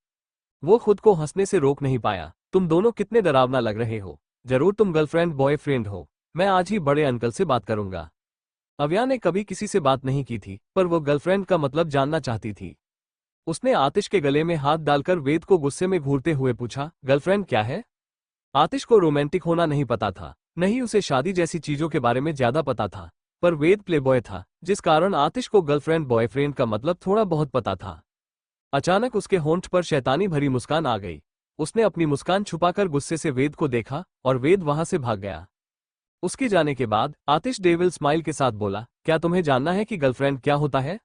वो खुद को हंसने से रोक नहीं पाया। तुम दोनों कितने डरावना लग रहे हो। जरूर तुम गर्लफ्रेंड बॉयफ्रेंड हो। मैं आज ही बड़े अंकल से बात करूंगा। अव्या ने कभी किसी से बात नहीं की थी, पर वो गर्लफ्रेंड का मतलब जानना चाहती थी। उसने आतिश के गले में हाथ डालकर वेद को गुस्से में घूरते हुए पूछा, गर्लफ्रेंड क्या है? आतिश को रोमांटिक होना नहीं पता था, नहीं उसे शादी जैसी चीजों के बारे में ज्यादा पता था। पर वेद प्लेबॉय था, जिस कारण आतिश को गर्लफ्रेंड बॉयफ्रेंड का मतलब थोड़ा बहुत पता था। अचानक उसके होंठ पर शैतानी भरी मुस्कान आ गई। उसने अपनी मुस्कान छुपाकर गुस्से से वेद को देखा और वेद वहां से भाग गया। उसके जाने के बाद आतिश डेविल स्माइल के साथ बोला, क्या तुम्हें जानना है कि गर्लफ्रेंड क्या होता है?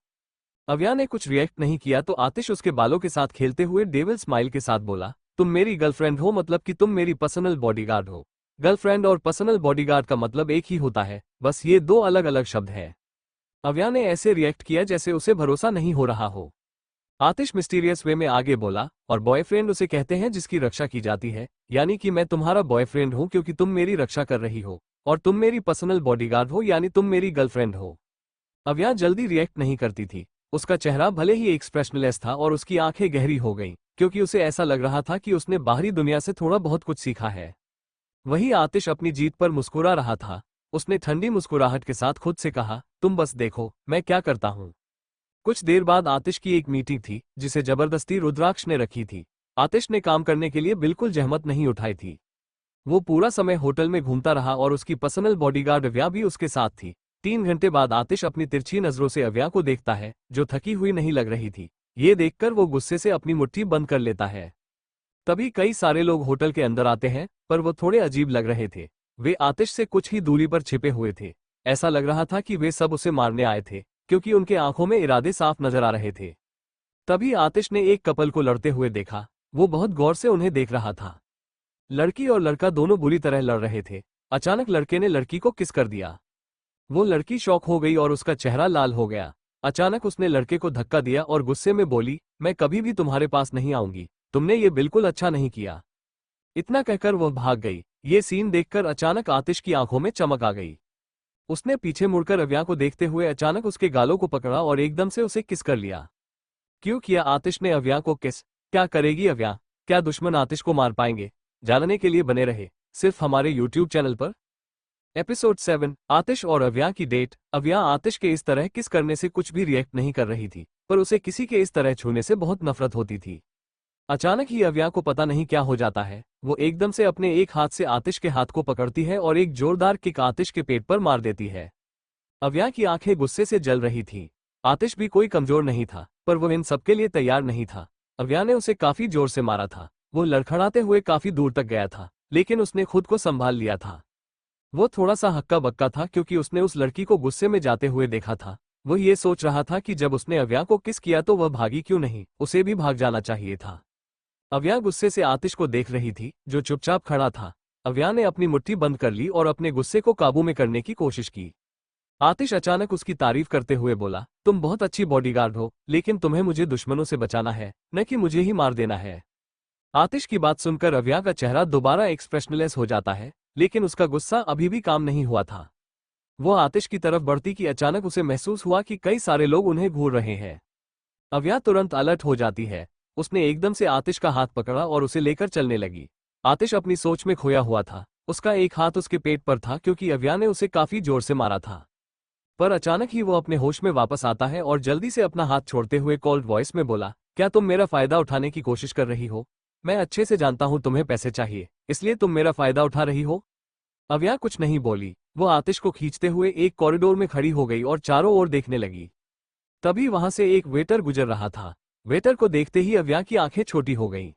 अव्या ने कुछ रिएक्ट नहीं किया तो आतिश उसके बालों के साथ खेलते हुए डेविल स्माइल के साथ बोला, तुम मेरी गर्लफ्रेंड हो, मतलब कि तुम मेरी पर्सनल बॉडीगार्ड हो। गर्लफ्रेंड और पर्सनल बॉडीगार्ड का मतलब एक ही होता है, बस ये 2 अलग अलग शब्द हैं। अव्या ने ऐसे रिएक्ट किया जैसे उसे भरोसा नहीं हो रहा हो। आतिश मिस्टीरियस वे में आगे बोला, और बॉयफ्रेंड उसे कहते हैं जिसकी रक्षा की जाती है, यानी कि मैं तुम्हारा बॉयफ्रेंड हूं क्योंकि तुम मेरी रक्षा कर रही हो, और तुम मेरी पर्सनल बॉडीगार्ड हो यानी तुम मेरी गर्लफ्रेंड हो। अव्या जल्दी रिएक्ट नहीं करती थी। उसका चेहरा भले ही एक्सप्रेशनलेस था और उसकी आंखें गहरी हो गईं, क्योंकि उसे ऐसा लग रहा था कि उसने बाहरी दुनिया से थोड़ा बहुत कुछ सीखा है। वही आतिश अपनी जीत पर मुस्कुरा रहा था। उसने ठंडी मुस्कुराहट के साथ खुद से कहा, तुम बस देखो मैं क्या करता हूँ। कुछ देर बाद आतिश की एक मीटिंग थी, जिसे जबरदस्ती रुद्राक्ष ने रखी थी। आतिश ने काम करने के लिए बिल्कुल जहमत नहीं उठाई थी। वो पूरा समय होटल में घूमता रहा और उसकी पर्सनल बॉडीगार्ड अव्या भी उसके साथ थी। 3 घंटे बाद आतिश अपनी तिरछी नजरों से अव्या को देखता है, जो थकी हुई नहीं लग रही थी। ये देखकर वो गुस्से से अपनी मुट्ठी बंद कर लेता है। तभी कई सारे लोग होटल के अंदर आते हैं, पर वो थोड़े अजीब लग रहे थे। वे आतिश से कुछ ही दूरी पर छिपे हुए थे। ऐसा लग रहा था कि वे सब उसे मारने आए थे, क्योंकि उनके आंखों में इरादे साफ नजर आ रहे थे। तभी आतिश ने एक कपल को लड़ते हुए देखा। वो बहुत गौर से उन्हें देख रहा था। लड़की और लड़का दोनों बुरी तरह लड़ रहे थे। अचानक लड़के ने लड़की को किस कर दिया। वो लड़की शॉक हो गई और उसका चेहरा लाल हो गया। अचानक उसने लड़के को धक्का दिया और गुस्से में बोली, मैं कभी भी तुम्हारे पास नहीं आऊंगी, तुमने ये बिल्कुल अच्छा नहीं किया। इतना कहकर वह भाग गई। ये सीन देखकर अचानक आतिश की आंखों में चमक आ गई। उसने पीछे मुड़कर अव्या को देखते हुए अचानक उसके गालों को पकड़ा और एकदम से उसे किस कर लिया। क्यों किया आतिश ने अव्या को किस? क्या करेगी अव्या? क्या दुश्मन आतिश को मार पाएंगे? जानने के लिए बने रहे सिर्फ हमारे YouTube चैनल पर। एपिसोड 7 आतिश और अव्या की डेट। अव्या आतिश के इस तरह किस करने से कुछ भी रिएक्ट नहीं कर रही थी, पर उसे किसी के इस तरह छूने से बहुत नफरत होती थी। अचानक ही अव्या को पता नहीं क्या हो जाता है। वो एकदम से अपने एक हाथ से आतिश के हाथ को पकड़ती है और एक जोरदार किक आतिश के पेट पर मार देती है। अव्या की आंखें गुस्से से जल रही थीं। आतिश भी कोई कमजोर नहीं था, पर वो इन सबके लिए तैयार नहीं था। अव्या ने उसे काफी जोर से मारा था। वो लड़खड़ाते हुए काफी दूर तक गया था, लेकिन उसने खुद को संभाल लिया था। वो थोड़ा सा हक्का बक्का था क्योंकि उसने उस लड़की को गुस्से में जाते हुए देखा था। वो ये सोच रहा था कि जब उसने अव्या को किस किया तो वह भागी क्यों नहीं, उसे भी भाग जाना चाहिए था। अव्या गुस्से से आतिश को देख रही थी, जो चुपचाप खड़ा था। अव्या ने अपनी मुट्ठी बंद कर ली और अपने गुस्से को काबू में करने की कोशिश की। आतिश अचानक उसकी तारीफ करते हुए बोला, तुम बहुत अच्छी बॉडीगार्ड हो, लेकिन तुम्हें मुझे दुश्मनों से बचाना है, न कि मुझे ही मार देना है। आतिश की बात सुनकर अव्या का चेहरा दोबारा एक्सप्रेशनलेस हो जाता है, लेकिन उसका गुस्सा अभी भी काम नहीं हुआ था। वो आतिश की तरफ बढ़ती कि अचानक उसे महसूस हुआ कि कई सारे लोग उन्हें घूर रहे हैं। अव्या तुरंत अलर्ट हो जाती है। उसने एकदम से आतिश का हाथ पकड़ा और उसे लेकर चलने लगी। आतिश अपनी सोच में खोया हुआ था। उसका एक हाथ उसके पेट पर था क्योंकि अव्या ने उसे काफी जोर से मारा था। पर अचानक ही वो अपने होश में वापस आता है और जल्दी से अपना हाथ छोड़ते हुए कोल्ड वॉइस में बोला, क्या तुम मेरा फायदा उठाने की कोशिश कर रही हो? मैं अच्छे से जानता हूं तुम्हें पैसे चाहिए, इसलिए तुम मेरा फायदा उठा रही हो। अव्या कुछ नहीं बोली। वो आतिश को खींचते हुए एक कॉरिडोर में खड़ी हो गई और चारों ओर देखने लगी। तभी वहां से एक वेटर गुजर रहा था। वेटर को देखते ही अव्या की आंखें छोटी हो गईं।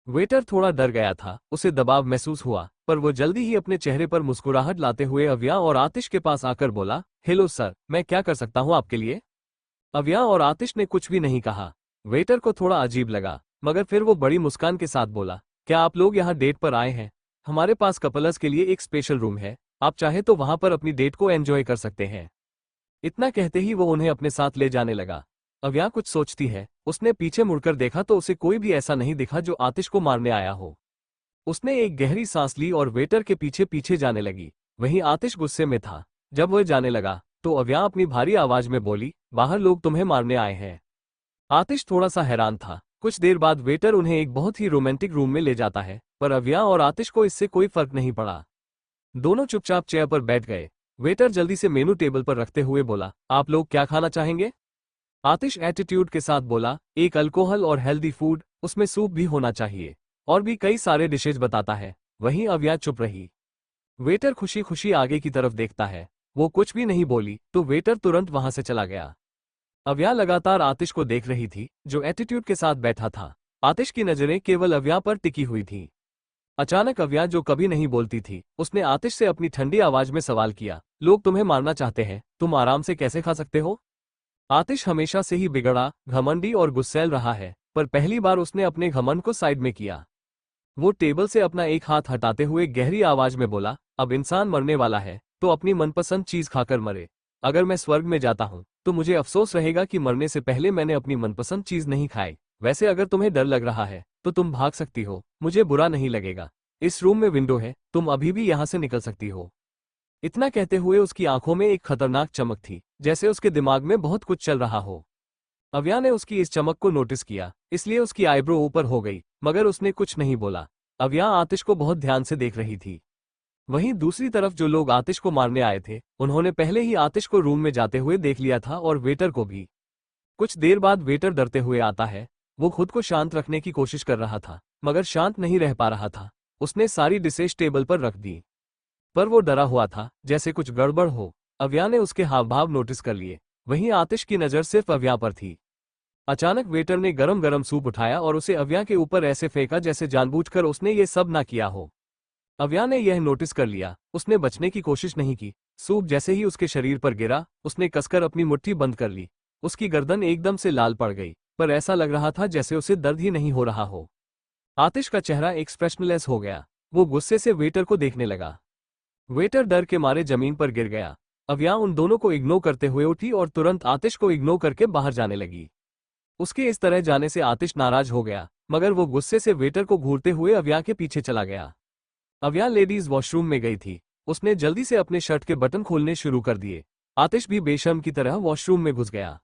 वेटर थोड़ा डर गया था, उसे दबाव महसूस हुआ, पर वो जल्दी ही अपने चेहरे पर मुस्कुराहट लाते हुए अव्या और आतिश के पास आकर बोला, हेलो सर, मैं क्या कर सकता हूँ आपके लिए? अव्या और आतिश ने कुछ भी नहीं कहा। वेटर को थोड़ा अजीब लगा, मगर फिर वो बड़ी मुस्कान के साथ बोला, क्या आप लोग यहाँ डेट पर आए हैं? हमारे पास कपल्स के लिए एक स्पेशल रूम है, आप चाहे तो वहां पर अपनी डेट को एंजॉय कर सकते हैं। इतना कहते ही वो उन्हें अपने साथ ले जाने लगा। अव्या कुछ सोचती है। उसने पीछे मुड़कर देखा तो उसे कोई भी ऐसा नहीं दिखा जो आतिश को मारने आया हो। उसने एक गहरी सांस ली और वेटर के पीछे पीछे जाने लगी। वहीं आतिश गुस्से में था। जब वह जाने लगा तो अव्या अपनी भारी आवाज में बोली, बाहर लोग तुम्हें मारने आए हैं। आतिश थोड़ा सा हैरान था। कुछ देर बाद वेटर उन्हें एक बहुत ही रोमांटिक रूम में ले जाता है, पर अव्या और आतिश को इससे कोई फर्क नहीं पड़ा। दोनों चुपचाप चेयर पर बैठ गए। वेटर जल्दी से मेनू टेबल पर रखते हुए बोला, आप लोग क्या खाना चाहेंगे? आतिश एटीट्यूड के साथ बोला, एक अल्कोहल और हेल्दी फूड, उसमें सूप भी होना चाहिए, और भी कई सारे डिशेज बताता है। वहीं अव्या चुप रही। वेटर खुशी खुशी आगे की तरफ देखता है। वो कुछ भी नहीं बोली तो वेटर तुरंत वहां से चला गया। अव्या लगातार आतिश को देख रही थी, जो एटीट्यूड के साथ बैठा था। आतिश की नजरें केवल अव्या पर टिकी हुई थीं। अचानक अव्या, जो कभी नहीं बोलती थी, उसने आतिश से अपनी ठंडी आवाज में सवाल किया, लोग तुम्हें मारना चाहते हैं, तुम आराम से कैसे खा सकते हो? आतिश हमेशा से ही बिगड़ा, घमंडी और गुस्सैल रहा है, पर पहली बार उसने अपने घमंड को साइड में किया। वो टेबल से अपना एक हाथ हटाते हुए गहरी आवाज में बोला, अब इंसान मरने वाला है तो अपनी मनपसंद चीज खाकर मरे। अगर मैं स्वर्ग में जाता हूँ तो मुझे अफसोस रहेगा कि मरने से पहले मैंने अपनी मनपसंद चीज नहीं खाई। वैसे अगर तुम्हें डर लग रहा है तो तुम भाग सकती हो, मुझे बुरा नहीं लगेगा। इस रूम में विंडो है, तुम अभी भी यहाँ से निकल सकती हो। इतना कहते हुए उसकी आंखों में एक खतरनाक चमक थी, जैसे उसके दिमाग में बहुत कुछ चल रहा हो। अव्या ने उसकी इस चमक को नोटिस किया, इसलिए उसकी आईब्रो ऊपर हो गई, मगर उसने कुछ नहीं बोला। अव्या आतिश को बहुत ध्यान से देख रही थी। वहीं दूसरी तरफ जो लोग आतिश को मारने आए थे, उन्होंने पहले ही आतिश को रूम में जाते हुए देख लिया था, और वेटर को भी। कुछ देर बाद वेटर डरते हुए आता है। वो खुद को शांत रखने की कोशिश कर रहा था, मगर शांत नहीं रह पा रहा था। उसने सारी डिशेज टेबल पर रख दी, पर वो डरा हुआ था, जैसे कुछ गड़बड़ हो। अव्या ने उसके हाव भाव नोटिस कर लिए। वहीं आतिश की नजर सिर्फ अव्या पर थी। अचानक वेटर ने गरम गरम सूप उठाया और उसे अव्या के ऊपर ऐसे फेंका जैसे जानबूझकर उसने ये सब ना किया हो। अव्या ने यह नोटिस कर लिया। उसने बचने की कोशिश नहीं की। सूप जैसे ही उसके शरीर पर गिरा, उसने कसकर अपनी मुट्ठी बंद कर ली। उसकी गर्दन एकदम से लाल पड़ गई, पर ऐसा लग रहा था जैसे उसे दर्द ही नहीं हो रहा हो। आतिश का चेहरा एक्सप्रेशनलेस हो गया। वो गुस्से से वेटर को देखने लगा। वेटर डर के मारे जमीन पर गिर गया। अव्या उन दोनों को इग्नोर करते हुए उठी और तुरंत आतिश को इग्नोर करके बाहर जाने लगी। उसके इस तरह जाने से आतिश नाराज हो गया, मगर वो गुस्से से वेटर को घूरते हुए अव्या के पीछे चला गया। अव्या लेडीज वॉशरूम में गई थी। उसने जल्दी से अपने शर्ट के बटन खोलने शुरू कर दिए। आतिश भी बेशर्म की तरह वॉशरूम में घुस गया।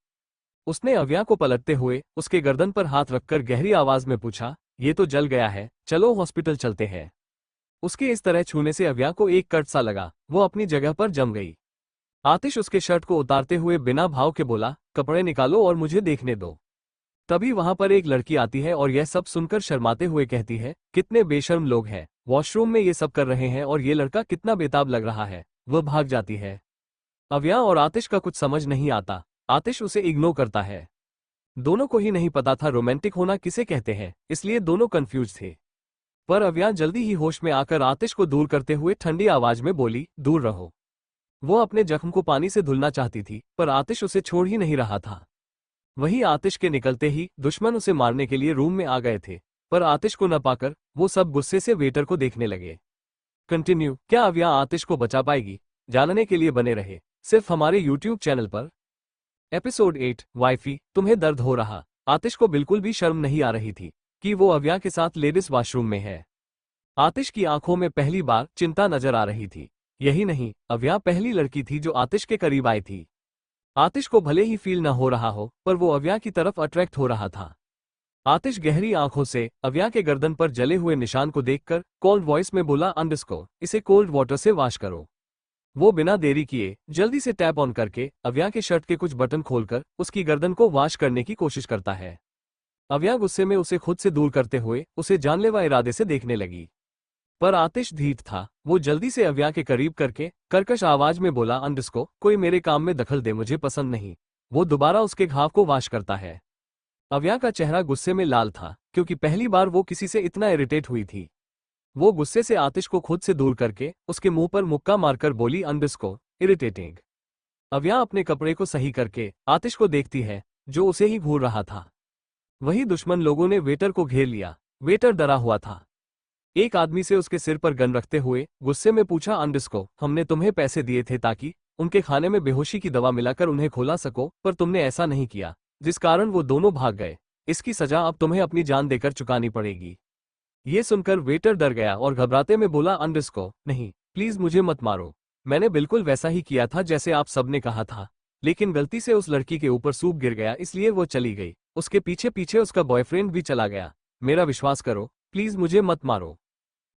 उसने अव्या को पलटते हुए उसके गर्दन पर हाथ रखकर गहरी आवाज में पूछा, ये तो जल गया है, चलो हॉस्पिटल चलते हैं। उसके इस तरह छूने से अव्या को एक कट सा लगा, वो अपनी जगह पर जम गई। आतिश उसके शर्ट को उतारते हुए बिना भाव के बोला, कपड़े निकालो और मुझे देखने दो। तभी वहां पर एक लड़की आती है और यह सब सुनकर शर्माते हुए कहती है, कितने बेशर्म लोग हैं, वॉशरूम में ये सब कर रहे हैं और ये लड़का कितना बेताब लग रहा है। वह भाग जाती है। अव्या और आतिश का कुछ समझ नहीं आता। आतिश उसे इग्नोर करता है। दोनों को ही नहीं पता था रोमांटिक होना किसे कहते हैं, इसलिए दोनों कंफ्यूज थे। पर अव्या जल्दी ही होश में आकर आतिश को दूर करते हुए ठंडी आवाज में बोली, दूर रहो। वो अपने जख्म को पानी से धुलना चाहती थी, पर आतिश उसे छोड़ ही नहीं रहा था। वहीं आतिश के निकलते ही दुश्मन उसे मारने के लिए रूम में आ गए थे, पर आतिश को न पाकर वो सब गुस्से से वेटर को देखने लगे। कंटिन्यू। क्या अव्या आतिश को बचा पाएगी? जानने के लिए बने रहे सिर्फ हमारे YouTube चैनल पर। एपिसोड 8। वाइफी, तुम्हें दर्द हो रहा। आतिश को बिल्कुल भी शर्म नहीं आ रही थी कि वो अव्या के साथ लेडीज वॉशरूम में है। आतिश की आंखों में पहली बार चिंता नजर आ रही थी। यही नहीं, अव्या पहली लड़की थी जो आतिश के करीब आई थी। आतिश को भले ही फील न हो रहा हो, पर वो अव्या की तरफ अट्रैक्ट हो रहा था। आतिश गहरी आंखों से अव्या के गर्दन पर जले हुए निशान को देखकर कोल्ड वॉइस में बोला, अंडरस्को, इसे कोल्ड वाटर से वॉश करो। वो बिना देरी किए जल्दी से टैप ऑन करके अव्या के शर्ट के कुछ बटन खोलकर उसकी गर्दन को वॉश करने की कोशिश करता है। अव्या गुस्से में उसे खुद से दूर करते हुए उसे जानलेवा इरादे से देखने लगी। पर आतिश धीट था। वो जल्दी से अव्या के करीब करके कर्कश आवाज में बोला, अंडरस्को, कोई मेरे काम में दखल दे, मुझे पसंद नहीं। वो दोबारा उसके घाव को वॉश करता है। अव्या का चेहरा गुस्से में लाल था, क्योंकि पहली बार वो किसी से इतना इरिटेट हुई थी। वो गुस्से से आतिश को खुद से दूर करके उसके मुंह पर मुक्का मारकर बोली, अंडरस्को, इरिटेटिंग। अव्या अपने कपड़े को सही करके आतिश को देखती है, जो उसे ही घूर रहा था। वही दुश्मन लोगों ने वेटर को घेर लिया। वेटर डरा हुआ था। एक आदमी से उसके सिर पर गन रखते हुए गुस्से में पूछा, अंडरस्को, हमने तुम्हें पैसे दिए थे ताकि उनके खाने में बेहोशी की दवा मिलाकर उन्हें खुला सको, पर तुमने ऐसा नहीं किया, जिस कारण वो दोनों भाग गए। इसकी सजा अब तुम्हें अपनी जान देकर चुकानी पड़ेगी। ये सुनकर वेटर डर गया और घबराते में बोला, अंडरस्को, नहीं, प्लीज मुझे मत मारो। मैंने बिल्कुल वैसा ही किया था जैसे आप सबने कहा था, लेकिन गलती से उस लड़की के ऊपर सूप गिर गया, इसलिए वो चली गई। उसके पीछे पीछे उसका बॉयफ्रेंड भी चला गया। मेरा विश्वास करो, प्लीज मुझे मत मारो।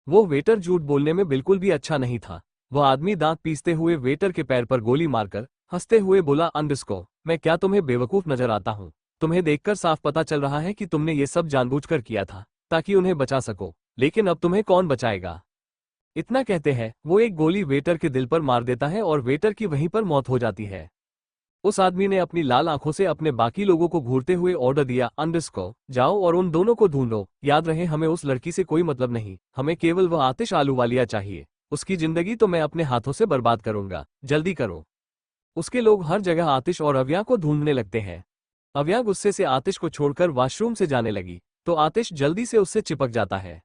वो वेटर झूठ बोलने में बिल्कुल भी अच्छा नहीं था। वह आदमी दांत पीसते हुए वेटर के पैर पर गोली मारकर हंसते हुए बोला, अंडरस्को, मैं क्या तुम्हें बेवकूफ नजर आता हूँ? तुम्हें देखकर साफ पता चल रहा है कि तुमने ये सब जानबूझकर किया था ताकि उन्हें बचा सको, लेकिन अब तुम्हें कौन बचाएगा? इतना कहते हैं वो एक गोली वेटर के दिल पर मार देता है और वेटर की वहीं पर मौत हो जाती है। उस आदमी ने अपनी लाल आंखों से अपने बाकी लोगों को घूरते हुए ऑर्डर दिया, अंडरस्को, जाओ और उन दोनों को ढूंढो। याद रहे, हमें उस लड़की से कोई मतलब नहीं, हमें केवल वह आतिश आलूवालिया चाहिए। उसकी जिंदगी तो मैं अपने हाथों से बर्बाद करूंगा, जल्दी करो। उसके लोग हर जगह आतिश और अव्या को ढूंढने लगते हैं। अव्या गुस्से से आतिश को छोड़कर वॉशरूम से जाने लगी, तो आतिश जल्दी से उससे चिपक जाता है।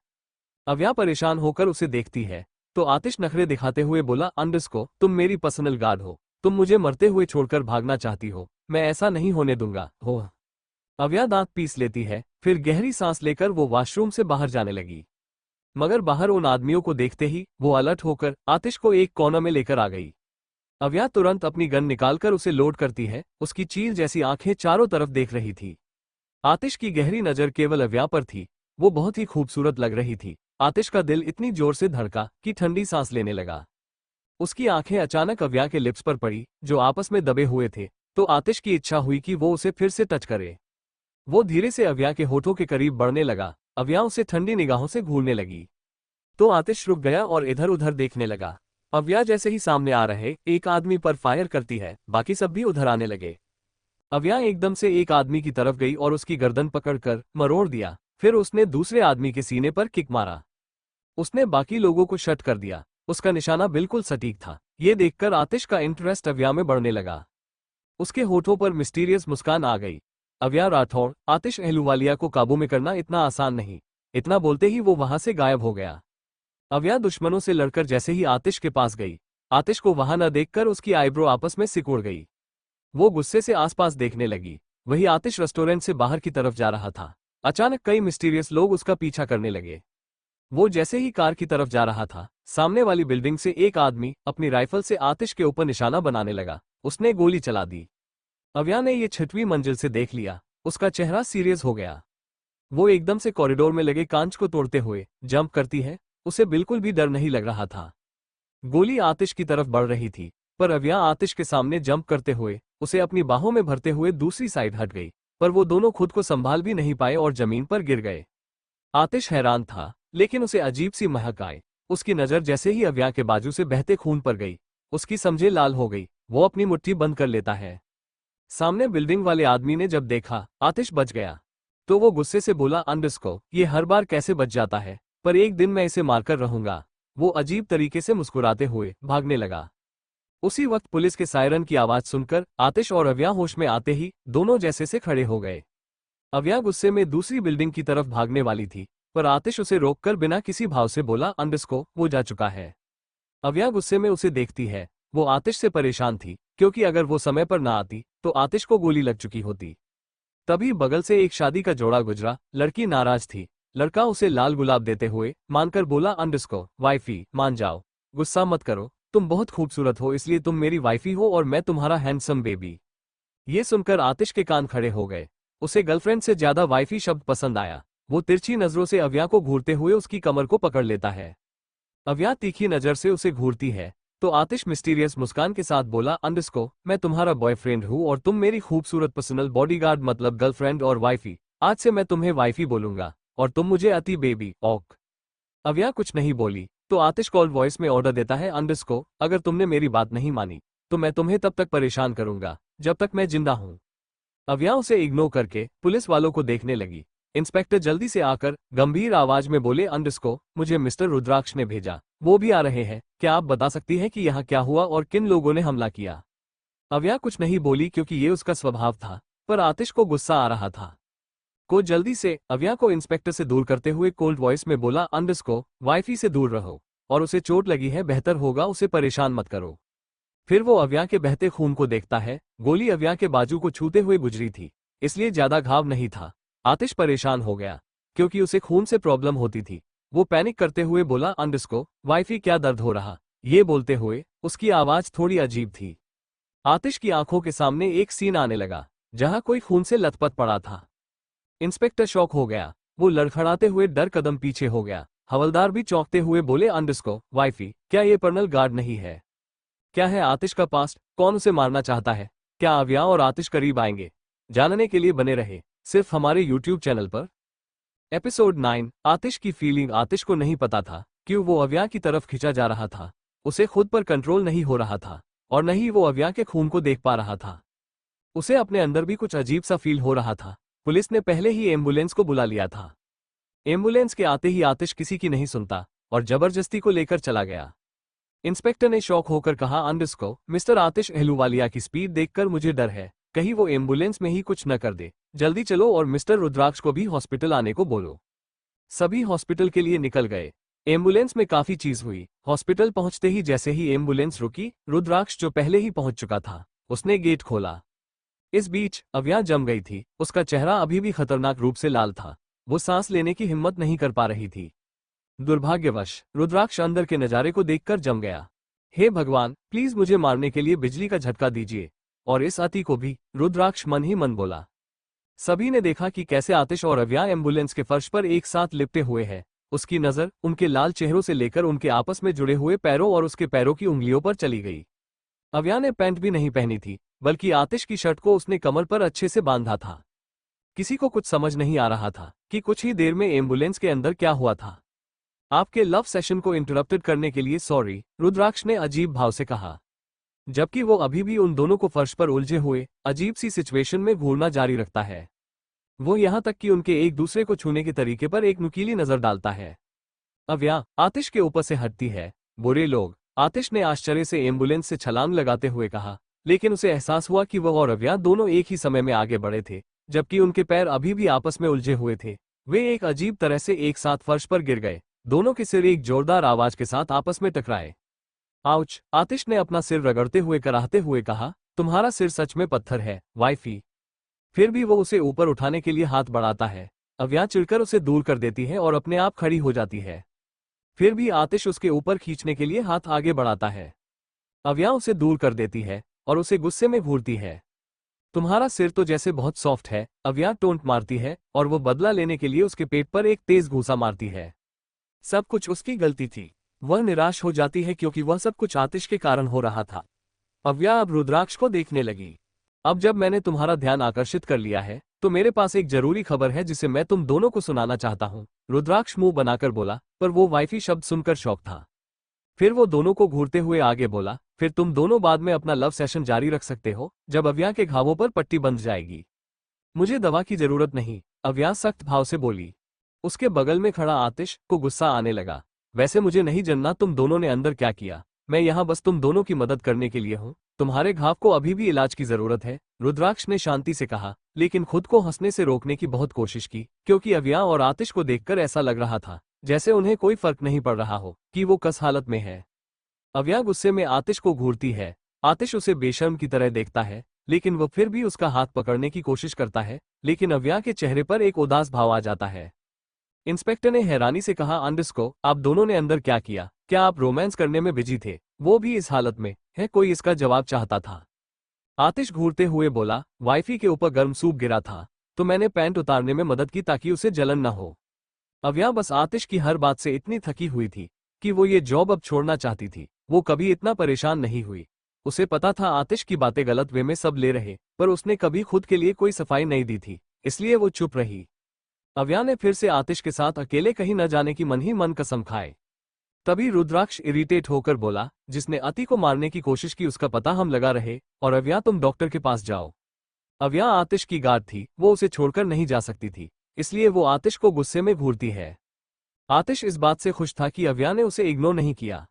अव्या परेशान होकर उसे देखती है, तो आतिश नखरे दिखाते हुए बोला, अंडरस्को, तुम मेरी पर्सनल गार्ड हो, तुम मुझे मरते हुए छोड़कर भागना चाहती हो, मैं ऐसा नहीं होने दूंगा। हो। अव्या दांत पीस लेती है, फिर गहरी सांस लेकर वो वॉशरूम से बाहर जाने लगी। मगर बाहर उन आदमियों को देखते ही वो अलर्ट होकर आतिश को एक कोना में लेकर आ गई। अव्या तुरंत अपनी गन निकालकर उसे लोड करती है। उसकी चील जैसी आंखें चारों तरफ देख रही थी। आतिश की गहरी नजर केवल अव्या पर थी। वो बहुत ही खूबसूरत लग रही थी। आतिश का दिल इतनी जोर से धड़का कि ठंडी सांस लेने लगा। उसकी आंखें अचानक अव्या के लिप्स पर पड़ी, जो आपस में दबे हुए थे, तो आतिश की इच्छा हुई कि वो उसे फिर से टच करे। वो धीरे से अव्या के होठों के करीब बढ़ने लगा। अव्या उसे ठंडी निगाहों से घूरने लगी, तो आतिश रुक गया और इधर उधर देखने लगा। अव्या जैसे ही सामने आ रहे एक आदमी पर फायर करती है, बाकी सब भी उधर आने लगे। अव्या एकदम से एक आदमी की तरफ गई और उसकी गर्दन पकड़कर मरोड़ दिया। फिर उसने दूसरे आदमी के सीने पर किक मारा। उसने बाकी लोगों को शट कर दिया। उसका निशाना बिल्कुल सटीक था। ये देखकर आतिश का इंटरेस्ट अव्या में बढ़ने लगा। उसके होठों पर मिस्टीरियस मुस्कान आ गई। अव्या राठौड़, आतिश अहलूवालिया को काबू में करना इतना आसान नहीं। इतना बोलते ही वो वहां से गायब हो गया। अव्या दुश्मनों से लड़कर जैसे ही आतिश के पास गई, आतिश को वहां न देखकर उसकी आईब्रो आपस में सिकुड़ गई। वो गुस्से से आसपास देखने लगी। वही आतिश रेस्टोरेंट से बाहर की तरफ जा रहा था। अचानक कई मिस्टीरियस लोग उसका पीछा करने लगे। वो जैसे ही कार की तरफ जा रहा था, सामने वाली बिल्डिंग से एक आदमी अपनी राइफल से आतिश के ऊपर निशाना बनाने लगा। उसने गोली चला दी। अव्या ने ये 6वीं मंजिल से देख लिया। उसका चेहरा सीरियस हो गया। वो एकदम से कॉरिडोर में लगे कांच को तोड़ते हुए जंप करती है उसे बिल्कुल भी डर नहीं लग रहा था। गोली आतिश की तरफ बढ़ रही थी, पर अव्या आतिश के सामने जंप करते हुए उसे अपनी बाहों में भरते हुए दूसरी साइड हट गई, पर वो दोनों खुद को संभाल भी नहीं पाए और जमीन पर गिर गए। आतिश हैरान था, लेकिन उसे अजीब सी महक आई। उसकी नजर जैसे ही अव्या के बाजू से बहते खून पर गई, उसकी समझे लाल हो गई। वो अपनी मुट्ठी बंद कर लेता है। सामने बिल्डिंग वाले आदमी ने जब देखा आतिश बच गया, तो वो गुस्से से बोला, अंडरस्को, ये हर बार कैसे बच जाता है, पर एक दिन मैं इसे मारकर रहूंगा। वो अजीब तरीके से मुस्कुराते हुए भागने लगा। उसी वक्त पुलिस के सायरन की आवाज सुनकर आतिश और अव्या होश में आते ही दोनों जैसे से खड़े हो गए। अव्या गुस्से में दूसरी बिल्डिंग की तरफ भागने वाली थी, पर आतिश उसे रोककर बिना किसी भाव से बोला, अंडरस्को, वो जा चुका है। अव्या गुस्से में उसे देखती है। वो आतिश से परेशान थी, क्योंकि अगर वो समय पर ना आती तो आतिश को गोली लग चुकी होती। तभी बगल से एक शादी का जोड़ा गुजरा। लड़की नाराज थी। लड़का उसे लाल गुलाब देते हुए मानकर बोला, अंडरस्को, वाइफी, मान जाओ, गुस्सा मत करो, तुम बहुत खूबसूरत हो, इसलिए तुम मेरी वाइफी हो और मैं तुम्हारा हैंडसम बेबी। ये सुनकर आतिश के कान खड़े हो गए। उसे गर्लफ्रेंड से ज्यादा वाइफी शब्द पसंद आया। वो तिरछी नजरों से अव्या को घूरते हुए उसकी कमर को पकड़ लेता है। अव्या तीखी नजर से उसे घूरती है, तो आतिश मिस्टीरियस मुस्कान के साथ बोला, अंडरस्को, मैं तुम्हारा बॉयफ्रेंड हूँ और तुम मेरी खूबसूरत पर्सनल बॉडीगार्ड, मतलब गर्लफ्रेंड और वाइफी। आज से मैं तुम्हें वाइफी बोलूंगा और तुम मुझे अति बेबी। ओक। अव्या कुछ नहीं बोली, तो आतिश कॉल वॉइस में ऑर्डर देता है, अंडरस्को, अगर तुमने मेरी बात नहीं मानी तो मैं तुम्हें तब तक परेशान करूंगा जब तक मैं जिंदा हूं। अव्या उसे इग्नोर करके पुलिस वालों को देखने लगी। इंस्पेक्टर जल्दी से आकर गंभीर आवाज में बोले, अंडरस्को, मुझे मिस्टर रुद्राक्ष ने भेजा, वो भी आ रहे हैं। क्या आप बता सकती हैं कि यहाँ क्या हुआ और किन लोगों ने हमला किया? अव्या कुछ नहीं बोली, क्योंकि ये उसका स्वभाव था, पर आतिश को गुस्सा आ रहा था। को जल्दी से अव्या को इंस्पेक्टर से दूर करते हुए कोल्ड वॉइस में बोला, अंडरस्को, वाइफी से दूर रहो, और उसे चोट लगी है, बेहतर होगा उसे परेशान मत करो। फिर वो अव्या के बहते खून को देखता है। गोली अव्या के बाजू को छूते हुए गुजरी थी, इसलिए ज्यादा घाव नहीं था। आतिश परेशान हो गया, क्योंकि उसे खून से प्रॉब्लम होती थी। वो पैनिक करते हुए बोला, अंडरस्को, वाइफी, क्या दर्द हो रहा? ये बोलते हुए उसकी आवाज थोड़ी अजीब थी। आतिश की आंखों के सामने एक सीन आने लगा, जहां कोई खून से लथपथ पड़ा था। इंस्पेक्टर शॉक हो गया। वो लड़खड़ाते हुए डर कदम पीछे हो गया। हवलदार भी चौंकते हुए बोले, अंडरस्को, वाइफी, क्या ये पर्सनल गार्ड नहीं है? क्या है आतिश का पास्ट? कौन उसे मारना चाहता है? क्या अव्या और आतिश करीब आएंगे? जानने के लिए बने रहे सिर्फ हमारे यूट्यूब चैनल पर। एपिसोड 9, आतिश की फीलिंग। आतिश को नहीं पता था क्यों वो अव्या की तरफ खिंचा जा रहा था। उसे खुद पर कंट्रोल नहीं हो रहा था, और न ही वो अव्या के खून को देख पा रहा था। उसे अपने अंदर भी कुछ अजीब सा फील हो रहा था। पुलिस ने पहले ही एम्बुलेंस को बुला लिया था। एम्बुलेंस के आते ही आतिश किसी की नहीं सुनता और जबरदस्ती को लेकर चला गया। इंस्पेक्टर ने शॉक होकर कहा, अंडरस्को, मिस्टर आतिश अहलूवालिया की स्पीड देखकर मुझे डर है, कहीं वो एम्बुलेंस में ही कुछ न कर दे। जल्दी चलो और मिस्टर रुद्राक्ष को भी हॉस्पिटल आने को बोलो। सभी हॉस्पिटल के लिए निकल गए। एम्बुलेंस में काफी चीज हुई। हॉस्पिटल पहुंचते ही जैसे ही एम्बुलेंस रुकी, रुद्राक्ष जो पहले ही पहुंच चुका था, उसने गेट खोला। इस बीच अव्या जम गई थी। उसका चेहरा अभी भी खतरनाक रूप से लाल था। वो सांस लेने की हिम्मत नहीं कर पा रही थी। दुर्भाग्यवश रुद्राक्ष अंदर के नजारे को देखकर जम गया। हे भगवान, प्लीज मुझे मारने के लिए बिजली का झटका दीजिए, और इस अति को भी, रुद्राक्ष मन ही मन बोला। सभी ने देखा कि कैसे आतिश और अव्या एम्बुलेंस के फर्श पर एक साथ लिपटे हुए हैं। उसकी नजर उनके लाल चेहरों से लेकर उनके आपस में जुड़े हुए पैरों और उसके पैरों की उंगलियों पर चली गई। अव्या ने पैंट भी नहीं पहनी थी, बल्कि आतिश की शर्ट को उसने कमर पर अच्छे से बांधा था। किसी को कुछ समझ नहीं आ रहा था कि कुछ ही देर में एम्बुलेंस के अंदर क्या हुआ था। आपके लव सेशन को इंटरप्टेड करने के लिए सॉरी, रुद्राक्ष ने अजीब भाव से कहा, जबकि वो अभी भी उन दोनों को फर्श पर उलझे हुए अजीब सी सिचुएशन में घूरना जारी रखता है। वो यहां तक कि उनके एक दूसरे को छूने के तरीके पर एक नुकीली नजर डालता है। अव्या आतिश के ऊपर से हटती है। बुरे लोग, आतिश ने आश्चर्य से एम्बुलेंस से छलांग लगाते हुए कहा, लेकिन उसे एहसास हुआ कि वह और अव्या दोनों एक ही समय में आगे बढ़े थे, जबकि उनके पैर अभी भी आपस में उलझे हुए थे। वे एक अजीब तरह से एक साथ फर्श पर गिर गए। दोनों के सिर एक जोरदार आवाज के साथ आपस में टकराए। आउच, आतिश ने अपना सिर रगड़ते हुए कराहते हुए कहा, तुम्हारा सिर सच में पत्थर है, वाइफी। फिर भी वो उसे ऊपर उठाने के लिए हाथ बढ़ाता है। अव्या चिढ़कर उसे दूर कर देती है और अपने आप खड़ी हो जाती है। फिर भी आतिश उसके ऊपर खींचने के लिए हाथ आगे बढ़ाता है। अव्या उसे दूर कर देती है और उसे गुस्से में घूरती है। तुम्हारा सिर तो जैसे बहुत सॉफ्ट है, अव्या टोंट मारती है और वो बदला लेने के लिए उसके पेट पर एक तेज घूंसा मारती है। सब कुछ उसकी गलती थी। वह निराश हो जाती है क्योंकि वह सब कुछ आतिश के कारण हो रहा था। अव्या अब रुद्राक्ष को देखने लगी। अब जब मैंने तुम्हारा ध्यान आकर्षित कर लिया है तो मेरे पास एक जरूरी खबर है जिसे मैं तुम दोनों को सुनाना चाहता हूँ। रुद्राक्ष मुंह बनाकर बोला, पर वो वाइफी शब्द सुनकर शौक था। फिर वो दोनों को घूरते हुए आगे बोला, फिर तुम दोनों बाद में अपना लव सेशन जारी रख सकते हो जब अव्या के घावों पर पट्टी बंध जाएगी। मुझे दवा की जरूरत नहीं, अव्या सख्त भाव से बोली। उसके बगल में खड़ा आतिश को गुस्सा आने लगा। वैसे मुझे नहीं जानना तुम दोनों ने अंदर क्या किया, मैं यहाँ बस तुम दोनों की मदद करने के लिए हूँ। तुम्हारे घाव को अभी भी इलाज की जरूरत है, रुद्राक्ष ने शांति से कहा, लेकिन खुद को हंसने से रोकने की बहुत कोशिश की क्योंकि अव्या और आतिश को देखकर ऐसा लग रहा था जैसे उन्हें कोई फर्क नहीं पड़ रहा हो कि वो किस हालत में है। अव्या गुस्से में आतिश को घूरती है। आतिश उसे बेशर्म की तरह देखता है, लेकिन वह फिर भी उसका हाथ पकड़ने की कोशिश करता है, लेकिन अव्या के चेहरे पर एक उदास भाव आ जाता है। इंस्पेक्टर ने हैरानी से कहा, अंडरस्को, आप दोनों ने अंदर क्या किया? क्या आप रोमांस करने में बिजी थे, वो भी इस हालत में? है कोई इसका जवाब चाहता था। आतिश घूरते हुए बोला, वाइफी के ऊपर गर्म सूप गिरा था तो मैंने पैंट उतारने में मदद की ताकि उसे जलन न हो। अव्या बस आतिश की हर बात से इतनी थकी हुई थी कि वो ये जॉब अब छोड़ना चाहती थी। वो कभी इतना परेशान नहीं हुई। उसे पता था आतिश की बातें गलत वे में सब ले रहे, पर उसने कभी खुद के लिए कोई सफाई नहीं दी थी, इसलिए वो चुप रही। अव्या ने फिर से आतिश के साथ अकेले कहीं न जाने की मन ही मन कसम खाए। तभी रुद्राक्ष इरिटेट होकर बोला, जिसने अति को मारने की कोशिश की उसका पता हम लगा रहे, और अव्या तुम डॉक्टर के पास जाओ। अव्या आतिश की गार्ड थी, वो उसे छोड़कर नहीं जा सकती थी, इसलिए वो आतिश को गुस्से में घूरती है। आतिश इस बात से खुश था कि अव्या ने उसे इग्नोर नहीं किया।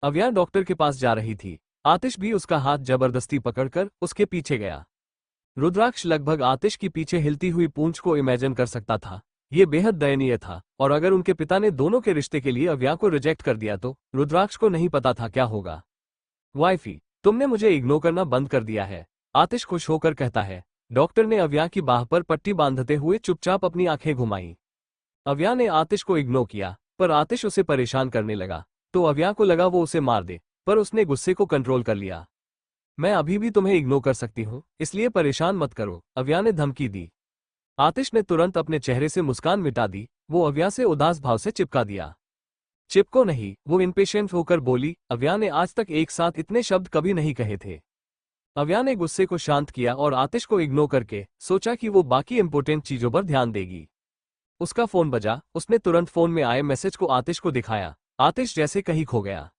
अव्या डॉक्टर के पास जा रही थी। आतिश भी उसका हाथ जबरदस्ती पकड़कर उसके पीछे गया। रुद्राक्ष लगभग आतिश की पीछे हिलती हुई पूंछ को इमेजिन कर सकता था। ये बेहद दयनीय था, और अगर उनके पिता ने दोनों के रिश्ते के लिए अव्या को रिजेक्ट कर दिया तो रुद्राक्ष को नहीं पता था क्या होगा। वाइफी, तुमने मुझे इग्नोर करना बंद कर दिया है, आतिश खुश होकर कहता है। डॉक्टर ने अव्या की बाह पर पट्टी बांधते हुए चुपचाप अपनी आंखें घुमाई। अव्या ने आतिश को इग्नोर किया, पर आतिश उसे परेशान करने लगा, तो अव्या को लगा वो उसे मार दे, पर उसने गुस्से को कंट्रोल कर लिया। मैं अभी भी तुम्हें इग्नोर कर सकती हूँ, इसलिए परेशान मत करो, अव्या ने धमकी दी। आतिश ने तुरंत अपने चेहरे से मुस्कान मिटा दी। वो अव्या से उदास भाव से चिपका दिया। चिपको नहीं, वो इम्पेशेंट होकर बोली। अव्या ने आज तक एक साथ इतने शब्द कभी नहीं कहे थे। अव्या ने गुस्से को शांत किया और आतिश को इग्नोर करके सोचा कि वो बाकी इंपॉर्टेंट चीजों पर ध्यान देगी। उसका फोन बजा। उसने तुरंत फोन में आए मैसेज को आतिश को दिखाया। आतिश जैसे कहीं खो गया।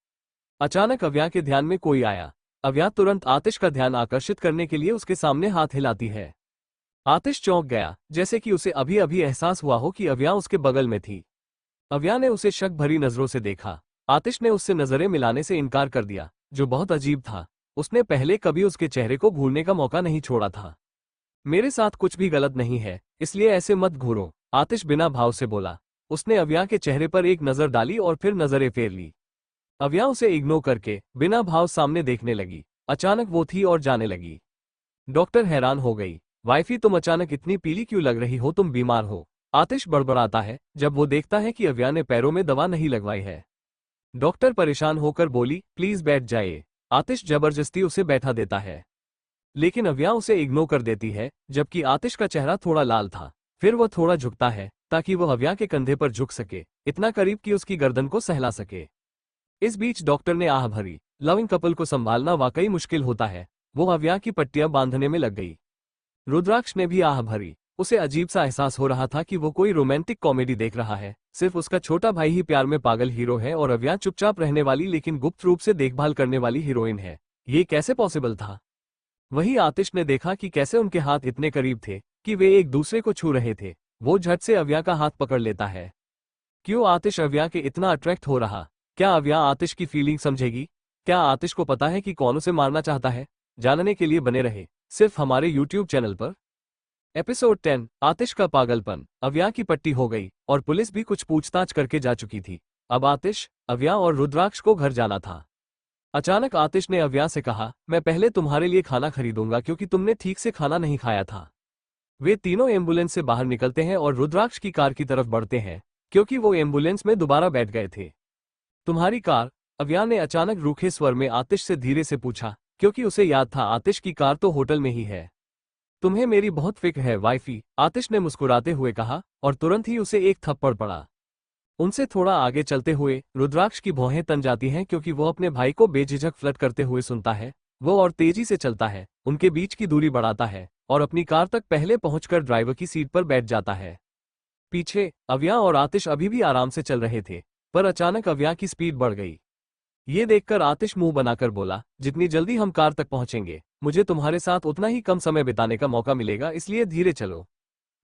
अचानक अव्या के ध्यान में कोई आया। अव्या तुरंत आतिश का ध्यान आकर्षित करने के लिए उसके सामने हाथ हिलाती है। आतिश चौंक गया, जैसे कि उसे अभी अभी एहसास हुआ हो कि अव्या उसके बगल में थी। अव्या ने उसे शक भरी नजरों से देखा। आतिश ने उससे नजरें मिलाने से इनकार कर दिया, जो बहुत अजीब था। उसने पहले कभी उसके चेहरे को भूलने का मौका नहीं छोड़ा था। मेरे साथ कुछ भी गलत नहीं है, इसलिए ऐसे मत घूरो, आतिश बिना भाव से बोला। उसने अव्या के चेहरे पर एक नजर डाली और फिर नजरें फेर ली। अव्या उसे इग्नोर करके बिना भाव सामने देखने लगी। अचानक वो थी और जाने लगी। डॉक्टर हैरान हो गई। वाइफी, तुम अचानक इतनी पीली क्यों लग रही हो? तुम बीमार हो? आतिश बड़बड़ाता है जब वो देखता है कि अव्या ने पैरों में दवा नहीं लगवाई है। डॉक्टर परेशान होकर बोली, प्लीज बैठ जाइए। आतिश जबरदस्ती उसे बैठा देता है, लेकिन अव्या उसे इग्नोर कर देती है, जबकि आतिश का चेहरा थोड़ा लाल था। फिर वह थोड़ा झुकता है ताकि वह अव्या के कंधे पर झुक सके, इतना करीब कि उसकी गर्दन को सहला सके। इस बीच डॉक्टर ने आह भरी। लविंग कपल को संभालना वाकई मुश्किल होता है। वो अव्या की पट्टियां बांधने में लग गई। रुद्राक्ष ने भी आह भरी। उसे अजीब सा एहसास हो रहा था कि वो कोई रोमांटिक कॉमेडी देख रहा है। सिर्फ उसका छोटा भाई ही प्यार में पागल हीरो है और अव्या चुपचाप रहने वाली लेकिन गुप्त रूप से देखभाल करने वाली हीरोइन है। ये कैसे पॉसिबल था? वहीं आतिश ने देखा कि कैसे उनके हाथ इतने करीब थे कि वे एक दूसरे को छू रहे थे। वो झट से अव्या का हाथ पकड़ लेता है। क्यों आतिश अव्या के इतना अट्रैक्ट हो रहा? क्या अव्या आतिश की फीलिंग समझेगी? क्या आतिश को पता है कि कौन उसे मारना चाहता है? जानने के लिए बने रहे सिर्फ हमारे YouTube चैनल पर। एपिसोड 10, आतिश का पागलपन। अव्या की पट्टी हो गई और पुलिस भी कुछ पूछताछ करके जा चुकी थी। अब आतिश, अव्या और रुद्राक्ष को घर जाना था। अचानक आतिश ने अव्या से कहा, मैं पहले तुम्हारे लिए खाना खरीदूंगा क्योंकि तुमने ठीक से खाना नहीं खाया था। वे तीनों एम्बुलेंस से बाहर निकलते हैं और रुद्राक्ष की कार की तरफ बढ़ते हैं क्योंकि वो एम्बुलेंस में दोबारा बैठ गए थे। तुम्हारी कार? अव्या ने अचानक रूखे स्वर में आतिश से धीरे से पूछा, क्योंकि उसे याद था आतिश की कार तो होटल में ही है। तुम्हें मेरी बहुत फिक्र है वाइफी, आतिश ने मुस्कुराते हुए कहा, और तुरंत ही उसे एक थप्पड़ पड़ा। उनसे थोड़ा आगे चलते हुए रुद्राक्ष की भौहें तन जाती हैं क्योंकि वो अपने भाई को बेझिझक फ्लर्ट करते हुए सुनता है। वो और तेजी से चलता है, उनके बीच की दूरी बढ़ाता है और अपनी कार तक पहले पहुंचकर ड्राइवर की सीट पर बैठ जाता है। पीछे अव्या और आतिश अभी भी आराम से चल रहे थे, पर अचानक अव्या की स्पीड बढ़ गई। ये देखकर आतिश मुंह बनाकर बोला, जितनी जल्दी हम कार तक पहुंचेंगे मुझे तुम्हारे साथ उतना ही कम समय बिताने का मौका मिलेगा, इसलिए धीरे चलो।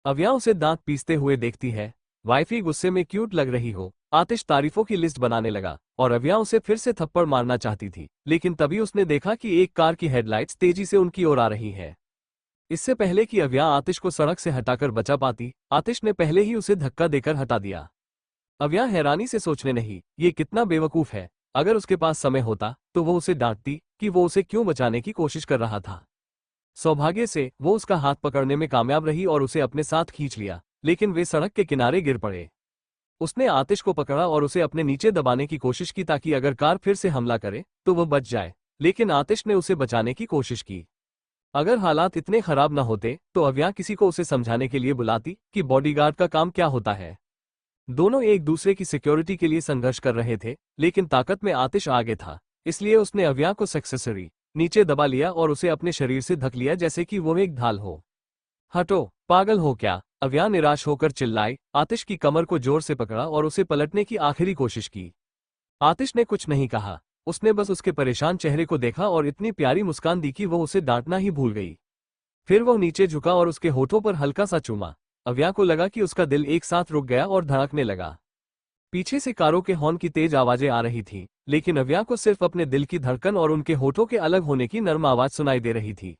अव्या उसे दांत पीसते हुए देखती है। वाइफी गुस्से में क्यूट लग रही हो। आतिश तारीफों की लिस्ट बनाने लगा और अव्या उसे फिर से थप्पड़ मारना चाहती थी, लेकिन तभी उसने देखा कि एक कार की हेडलाइट्स तेजी से उनकी ओर आ रही है। इससे पहले कि अव्या आतिश को सड़क से हटाकर बचा पाती, आतिश ने पहले ही उसे धक्का देकर हटा दिया। अव्या हैरानी से सोचने नहीं, ये कितना बेवकूफ है। अगर उसके पास समय होता तो वो उसे डांटती कि वो उसे क्यों बचाने की कोशिश कर रहा था। सौभाग्य से वो उसका हाथ पकड़ने में कामयाब रही और उसे अपने साथ खींच लिया, लेकिन वे सड़क के किनारे गिर पड़े। उसने आतिश को पकड़ा और उसे अपने नीचे दबाने की कोशिश की ताकि अगर कार फिर से हमला करे तो वह बच जाए, लेकिन आतिश ने उसे बचाने की कोशिश की। अगर हालात इतने खराब न होते तो अव्या किसी को उसे समझाने के लिए बुलाती कि बॉडीगार्ड का काम क्या होता है। दोनों एक दूसरे की सिक्योरिटी के लिए संघर्ष कर रहे थे, लेकिन ताकत में आतिश आगे था, इसलिए उसने अव्या को सक्सेसरी नीचे दबा लिया और उसे अपने शरीर से ढक लिया जैसे कि वो एक ढाल हो। हटो, पागल हो क्या? अव्या निराश होकर चिल्लाई। आतिश की कमर को जोर से पकड़ा और उसे पलटने की आखिरी कोशिश की। आतिश ने कुछ नहीं कहा, उसने बस उसके परेशान चेहरे को देखा और इतनी प्यारी मुस्कान दी कि वो उसे डांटना ही भूल गई। फिर वो नीचे झुका और उसके होठों पर हल्का सा चूमा। अव्या को लगा कि उसका दिल एक साथ रुक गया और धड़कने लगा। पीछे से कारों के हॉर्न की तेज आवाजें आ रही थीं, लेकिन अव्या को सिर्फ अपने दिल की धड़कन और उनके होठों के अलग होने की नर्म आवाज सुनाई दे रही थी।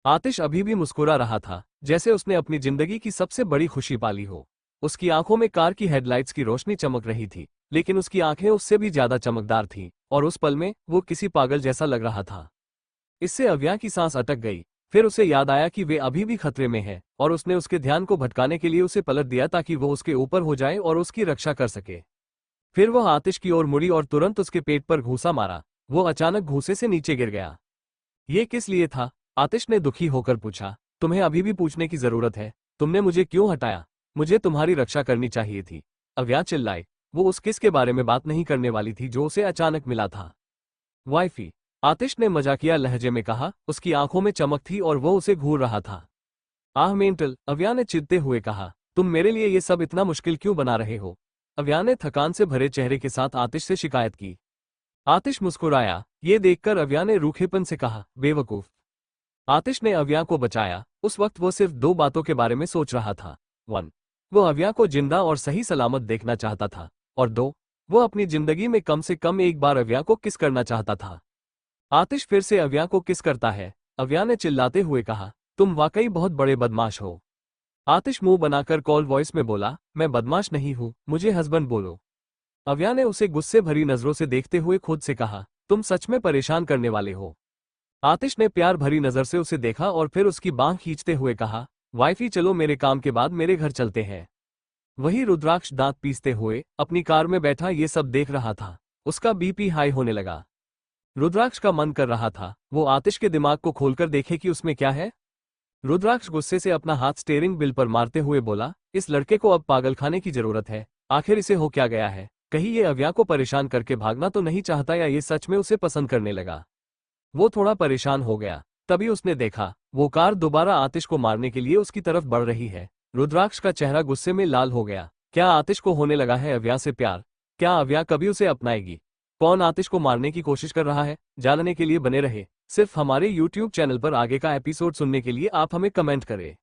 आतिश अभी भी मुस्कुरा रहा था, जैसे उसने अपनी जिंदगी की सबसे बड़ी खुशी पाली हो। उसकी आंखों में कार की हेडलाइट्स की रोशनी चमक रही थी, लेकिन उसकी आंखें उससे भी ज्यादा चमकदार थीं, और उस पल में वो किसी पागल जैसा लग रहा था। इससे अव्या की सांस अटक गई। फिर उसे याद आया कि वे अभी भी खतरे में है, और उसने उसके ध्यान को भटकाने के लिए उसे पलट दिया ताकि वो उसके ऊपर हो जाए और उसकी रक्षा कर सके। फिर वह आतिश की ओर मुड़ी और तुरंत उसके पेट पर घूंसा मारा। वो अचानक घूंसे से नीचे गिर गया। ये किस लिए था? आतिश ने दुखी होकर पूछा। तुम्हें अभी भी पूछने की जरूरत है? तुमने मुझे क्यों हटाया? मुझे तुम्हारी रक्षा करनी चाहिए थी। अव्या चिल्लाई। वो उस किस के बारे में बात नहीं करने वाली थी जो उसे अचानक मिला था। वाइफी, आतिश ने मजाकिया लहजे में कहा। उसकी आंखों में चमक थी और वो उसे घूर रहा था। आह मेंटल, अव्या ने चिढ़ते हुए कहा। तुम मेरे लिए ये सब इतना मुश्किल क्यों बना रहे हो? अव्या ने थकान से भरे चेहरे के साथ आतिश से शिकायत की। आतिश मुस्कुराया। ये देखकर अव्या ने रूखेपन से कहा, बेवकूफ। आतिश ने अव्या को बचाया। उस वक्त वो सिर्फ दो बातों के बारे में सोच रहा था। 1. वो अव्या को जिंदा और सही सलामत देखना चाहता था, और 2. वो अपनी जिंदगी में कम से कम एक बार अव्या को किस करना चाहता था। आतिश फिर से अव्या को किस करता है? अव्या ने चिल्लाते हुए कहा, तुम वाकई बहुत बड़े बदमाश हो। आतिश मुंह बनाकर कॉल वॉइस में बोला, मैं बदमाश नहीं हूं, मुझे हस्बैंड बोलो। अव्या ने उसे गुस्से भरी नजरों से देखते हुए खुद से कहा, तुम सच में परेशान करने वाले हो। आतिश ने प्यार भरी नजर से उसे देखा और फिर उसकी बांह खींचते हुए कहा, वाइफी चलो मेरे काम के बाद मेरे घर चलते हैं। वही रुद्राक्ष दांत पीसते हुए अपनी कार में बैठा ये सब देख रहा था। उसका बीपी हाई होने लगा। रुद्राक्ष का मन कर रहा था वो आतिश के दिमाग को खोलकर देखे कि उसमें क्या है। रुद्राक्ष गुस्से से अपना हाथ स्टीयरिंग व्हील पर मारते हुए बोला, इस लड़के को अब पागलखाने की जरूरत है। आखिर इसे हो क्या गया है? कहीं ये अव्या को परेशान करके भागना तो नहीं चाहता, या ये सच में उसे पसंद करने लगा? वो थोड़ा परेशान हो गया। तभी उसने देखा वो कार दोबारा आतिश को मारने के लिए उसकी तरफ बढ़ रही है। रुद्राक्ष का चेहरा गुस्से में लाल हो गया। क्या आतिश को होने लगा है अव्या से प्यार? क्या अव्या कभी उसे अपनाएगी? कौन आतिश को मारने की कोशिश कर रहा है? जानने के लिए बने रहे सिर्फ हमारे YouTube चैनल पर। आगे का एपिसोड सुनने के लिए आप हमें कमेंट करें।